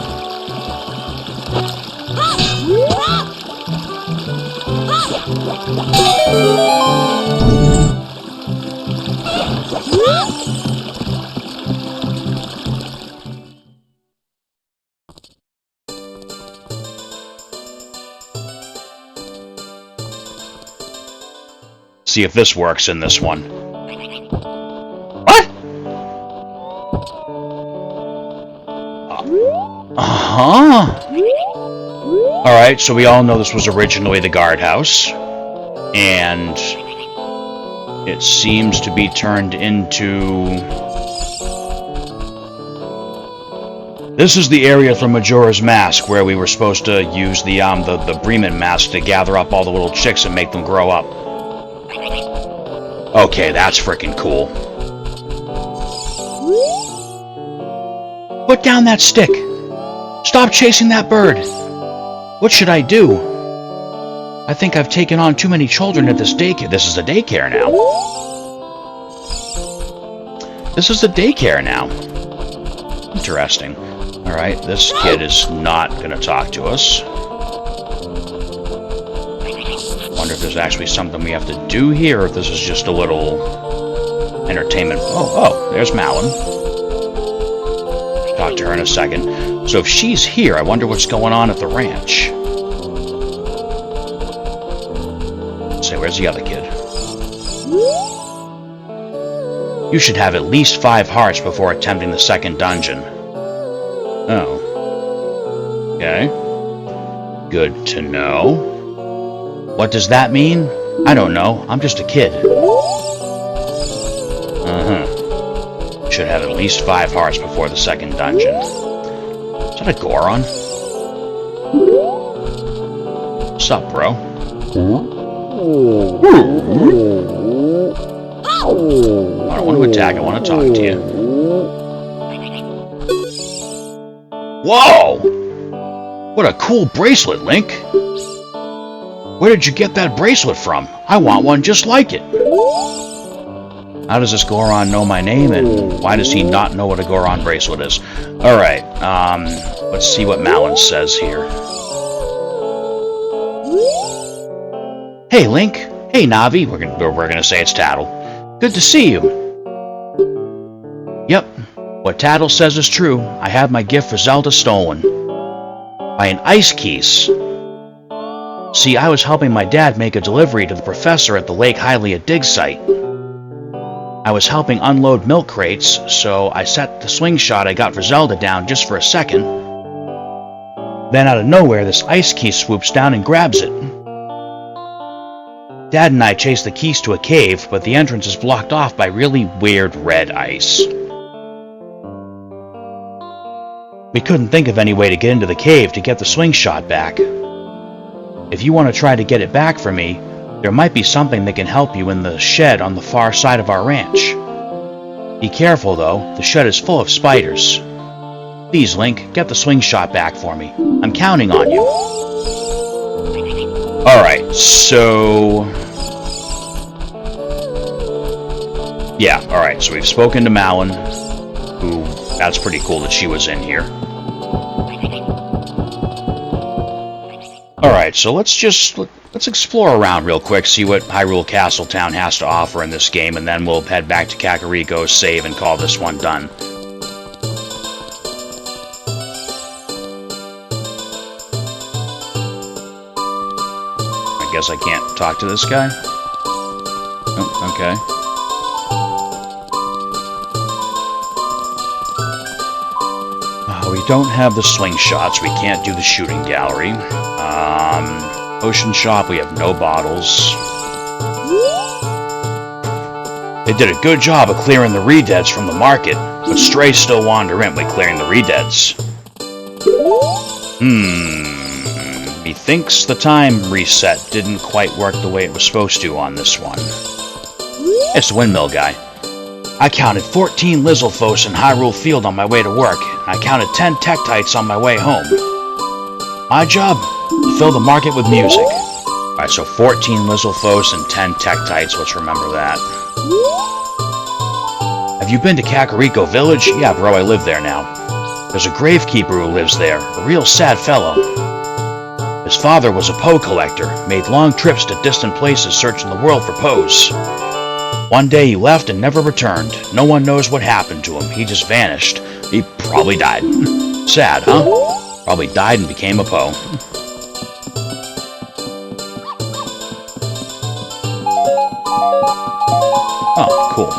See if this works in this one. What? Alright, so we all know this was originally the guardhouse. And it seems to be turned into... This is the area from Majora's Mask where we were supposed to use the Bremen mask to gather up all the little chicks and make them grow up. Okay, that's freaking cool. Put down that stick! Stop chasing that bird! What should I do? I think I've taken on too many children at this daycare. This is a daycare now. This is a daycare now. Interesting. Alright, this kid is not going to talk to us. Wonder if there's actually something we have to do here, or if this is just a little entertainment. Oh, there's Malin. Talk to her in a second. So if she's here, I wonder what's going on at the ranch. Say, where's the other kid? You should have at least 5 hearts before attempting the second dungeon. Oh. Okay. Good to know. What does that mean? I don't know. I'm just a kid. Should have at least 5 hearts before the second dungeon. Is that a Goron? What's up, bro? I don't want to attack. I want to talk to you. Whoa! What a cool bracelet, Link. Where did you get that bracelet from? I want one just like it. How does this Goron know my name, and why does he not know what a Goron bracelet is? Alright, let's see what Malin says here. Hey, Link. Hey, Navi. We're gonna say it's Tattle. Good to see you. Yep, what Tattle says is true. I have my gift for Zelda stolen. By an ice keys. See, I was helping my dad make a delivery to the professor at the Lake Hylia dig site. I was helping unload milk crates, so I set the slingshot I got for Zelda down just for a second. Then out of nowhere, this ice key swoops down and grabs it. Dad and I chased the keys to a cave, but the entrance is blocked off by really weird red ice. We couldn't think of any way to get into the cave to get the slingshot back. If you want to try to get it back for me, there might be something that can help you in the shed on the far side of our ranch. Be careful, though. The shed is full of spiders. Please, Link, get the slingshot back for me. I'm counting on you. Alright, so... yeah, alright, so we've spoken to Malin, who... that's pretty cool that she was in here. Alright, so let's explore around real quick, see what Hyrule Castletown has to offer in this game, and then we'll head back to Kakariko, save, and call this one done. I guess I can't talk to this guy? Oh, okay. We don't have the slingshots, we can't do the shooting gallery. Potion shop, we have no bottles. They did a good job of clearing the redeads from the market, but strays still wander in when clearing the redeads. Methinks the time reset didn't quite work the way it was supposed to on this one. It's the windmill guy. I counted 14 Lizalfos in Hyrule Field on my way to work, and I counted 10 Tektites on my way home. My job? To fill the market with music. Alright, so 14 Lizalfos and 10 Tektites, let's remember that. Have you been to Kakariko Village? Yeah, bro, I live there now. There's a gravekeeper who lives there, a real sad fellow. His father was a Poe collector, made long trips to distant places searching the world for Poes. One day he left and never returned. No one knows what happened to him. He just vanished. He probably died. Sad, huh? Probably died and became a Poe. Oh, cool.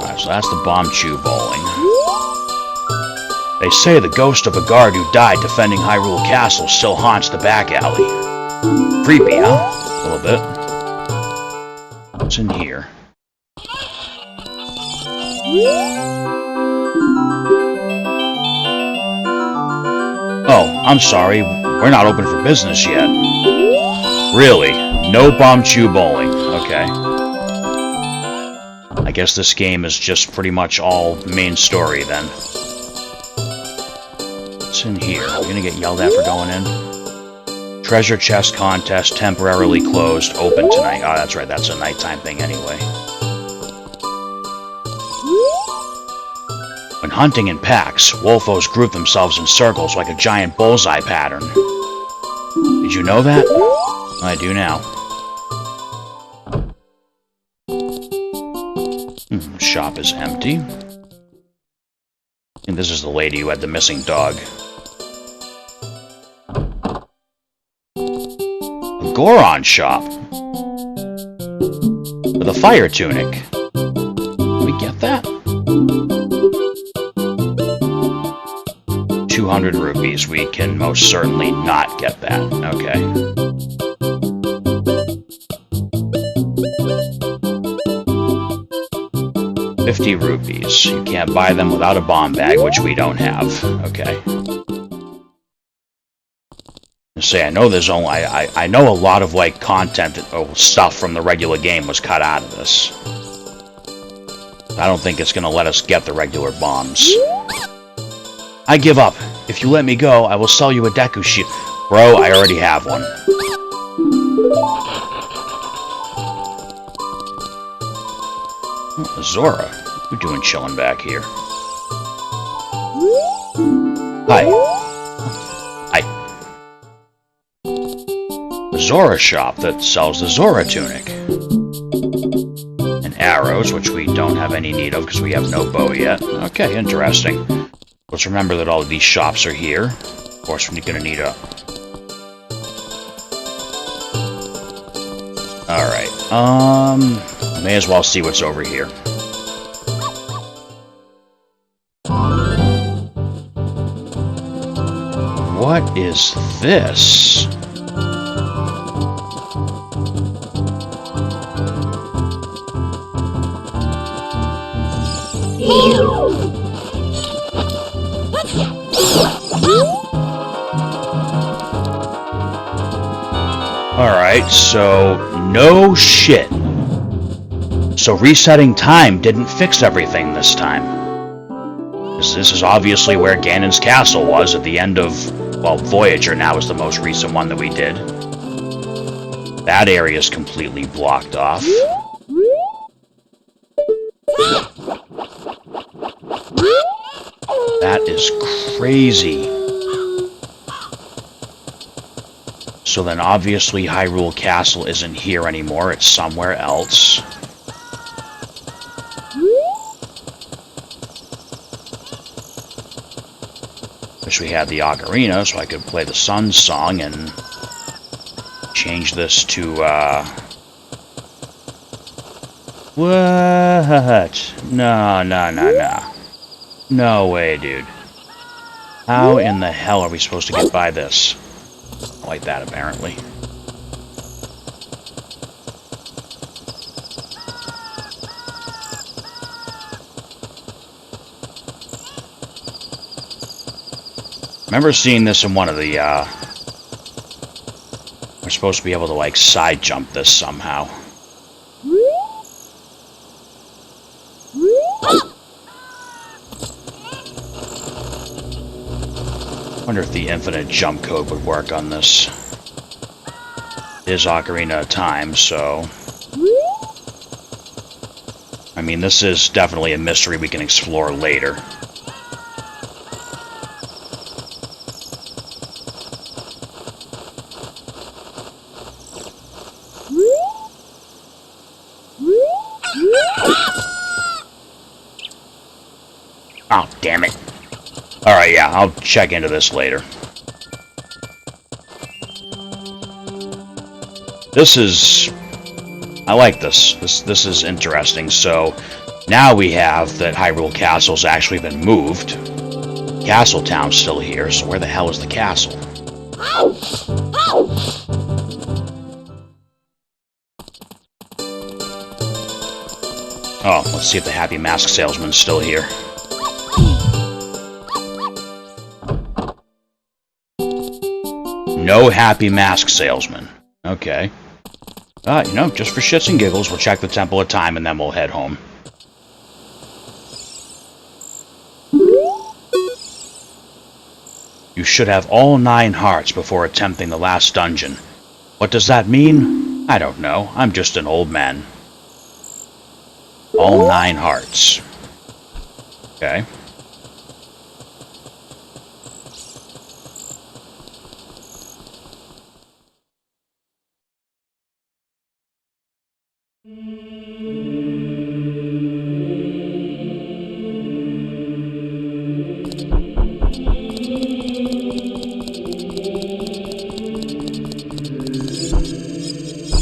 Alright, so that's the Bombchu bowling. They say the ghost of a guard who died defending Hyrule Castle still haunts the back alley. Creepy, huh? A little bit. What's in here? Oh, I'm sorry. We're not open for business yet. Really? No Bombchu bowling. Okay. I guess this game is just pretty much all main story then. What's in here? Are we gonna get yelled at for going in? Treasure chest contest temporarily closed, open tonight. Oh, that's right, that's a nighttime thing anyway. When hunting in packs, Wolfos group themselves in circles like a giant bullseye pattern. Did you know that? I do now. Shop is empty. And this is the lady who had the missing dog. Goron shop with a fire tunic. Can we get that? 200 rupees. We can most certainly not get that. Okay. $50 rupees. You can't buy them without a bomb bag, which we don't have. Okay. Say, I know there's only I know a lot of like content stuff from the regular game was cut out of this. I don't think it's gonna let us get the regular bombs. I give up. If you let me go, I will sell you a Deku shield. Bro, I already have one. Oh, Zora, what are you doing chilling back here? Hi. Zora shop that sells the Zora tunic. And arrows, which we don't have any need of because we have no bow yet. Okay, interesting. Let's remember that all of these shops are here. Of course, we're going to need a... Alright, may as well see what's over here. What is this? Alright, so no shit. So resetting time didn't fix everything this time. This is obviously where Ganon's castle was at the end of, well, Voyager now is the most recent one that we did. That area is completely blocked off. That is crazy. So then obviously Hyrule Castle isn't here anymore, it's somewhere else. Wish we had the ocarina so I could play the Sun Song and change this to, What? No. No way, dude. How in the hell are we supposed to get by this? Like that, apparently. Remember seeing this in one of the, we're supposed to be able to, like, side jump this somehow. I wonder if the infinite jump code would work on this. It is Ocarina of Time, so... I mean, this is definitely a mystery we can explore later. Oh, damn it. Alright, yeah, I'll check into this later. This is... I like this. This is interesting. So, now we have that Hyrule Castle's actually been moved. Castle Town's still here, so where the hell is the castle? Oh, let's see if the Happy Mask Salesman's still here. No Happy Mask Salesman. Okay. You know, just for shits and giggles, we'll check the Temple of Time and then we'll head home. You should have all 9 hearts before attempting the last dungeon. What does that mean? I don't know. I'm just an old man. All 9 hearts. Okay.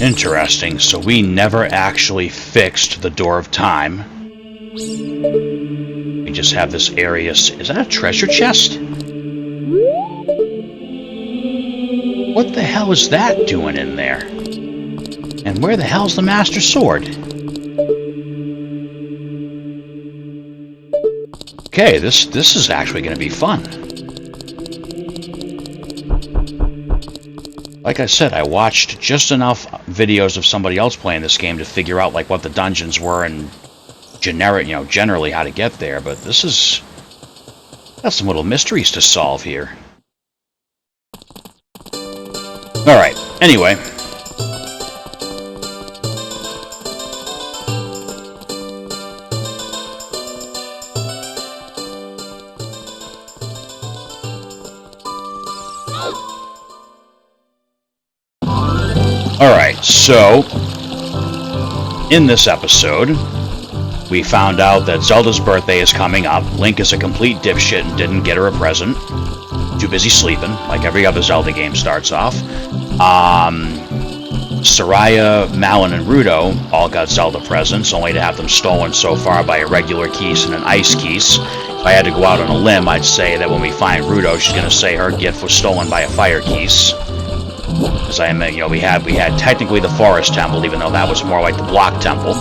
Interesting, so we never actually fixed the Door of Time. We just have this area... Is that a treasure chest? What the hell is that doing in there? And where the hell's the Master Sword? Okay, this is actually going to be fun. Like I said, I watched just enough videos of somebody else playing this game to figure out like what the dungeons were and generally how to get there, but this is... got some little mysteries to solve here. Alright, anyway. Alright, so, in this episode, we found out that Zelda's birthday is coming up. Link is a complete dipshit and didn't get her a present. Too busy sleeping, like every other Zelda game starts off. Soraya, Malon, and Ruto all got Zelda presents, only to have them stolen so far by a regular Keese and an Ice Keese. If I had to go out on a limb, I'd say that when we find Ruto, she's going to say her gift was stolen by a Fire Keese. Because we had technically the Forest Temple, even though that was more like the Block Temple.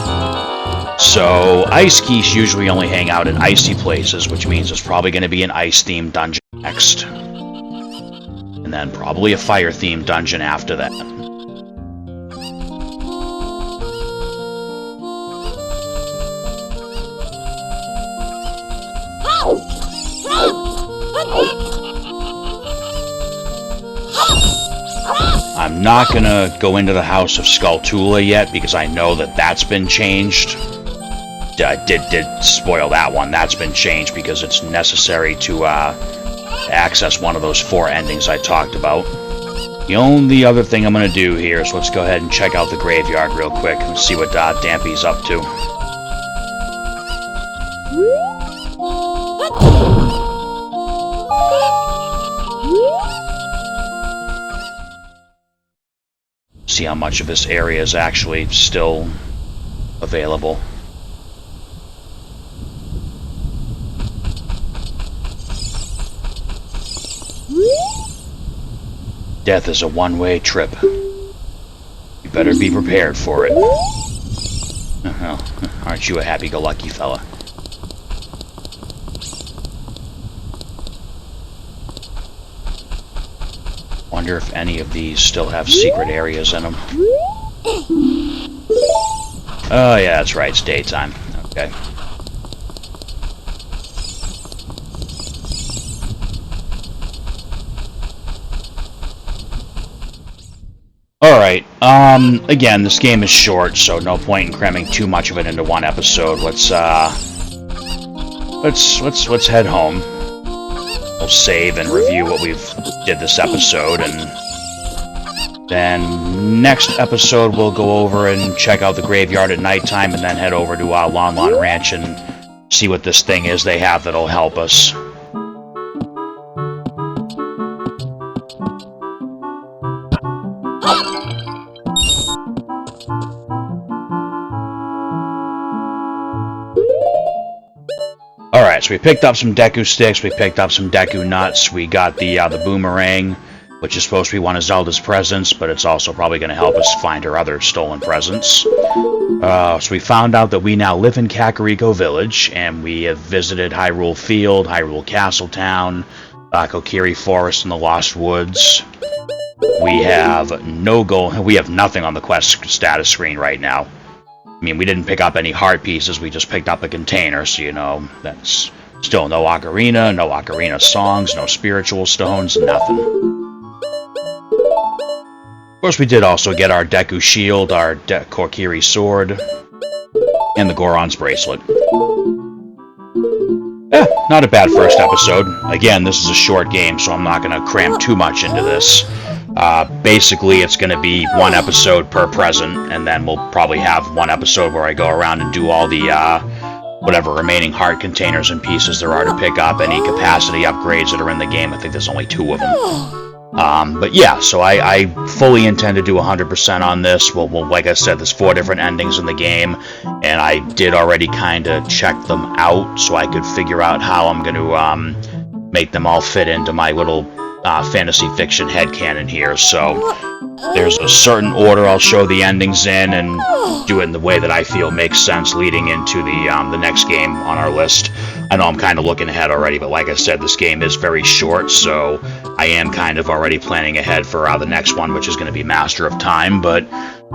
So, Ice Keese usually only hang out in icy places, which means there's probably going to be an ice-themed dungeon next. And then probably a fire-themed dungeon after that. I'm not gonna go into the House of Skulltula yet because I know that that's been changed. Did spoil that one. That's been changed because it's necessary to access one of those 4 endings I talked about. The only other thing I'm going to do here is let's go ahead and check out the graveyard real quick and see what Dampy's up to. See how much of this area is actually still available. Death is a one-way trip. You better be prepared for it. Well, aren't you a happy-go-lucky fella? Wonder if any of these still have secret areas in them. Oh yeah, that's right, it's daytime. Okay. Alright, again, this game is short, so no point in cramming too much of it into one episode. Let's head home. We'll save and review what we've did this episode, and then next episode we'll go over and check out the graveyard at nighttime, and then head over to Lon Lon Ranch and see what this thing is they have that'll help us. Alright, so we picked up some Deku Sticks, we picked up some Deku Nuts, we got the Boomerang, which is supposed to be one of Zelda's presents, but it's also probably going to help us find her other stolen presents. So we found out that we now live in Kakariko Village, and we have visited Hyrule Field, Hyrule Castletown, Kokiri Forest and the Lost Woods. We have no goal, we have nothing on the quest status screen right now. I mean, we didn't pick up any heart pieces, we just picked up a container, so, you know, that's still no ocarina songs, no spiritual stones, nothing. Of course, we did also get our Deku Shield, our Kokiri Sword, and the Goron's Bracelet. Not a bad first episode. Again, this is a short game, so I'm not going to cram too much into this. Basically, it's going to be one episode per present, and then we'll probably have one episode where I go around and do all the, whatever remaining heart containers and pieces there are to pick up, any capacity upgrades that are in the game. I think there's only 2 of them. But yeah, so I fully intend to do 100% on this. Well, like I said, there's 4 different endings in the game, and I did already kind of check them out, so I could figure out how I'm going to make them all fit into my little fantasy fiction headcanon here. So there's a certain order I'll show the endings in, and do it in the way that I feel makes sense leading into the next game on our list. I know I'm kind of looking ahead already, but like I said, this game is very short, so I am kind of already planning ahead for the next one, which is going to be Master of Time. But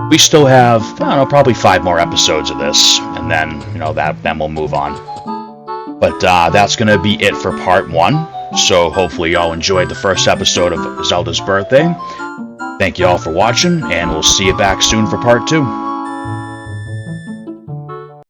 we still have, I don't know, probably 5 more episodes of this, and then, you know, then we'll move on. But that's going to be it for part 1. So hopefully y'all enjoyed the first episode of Zelda's Birthday. Thank you all for watching, and we'll see you back soon for part 2.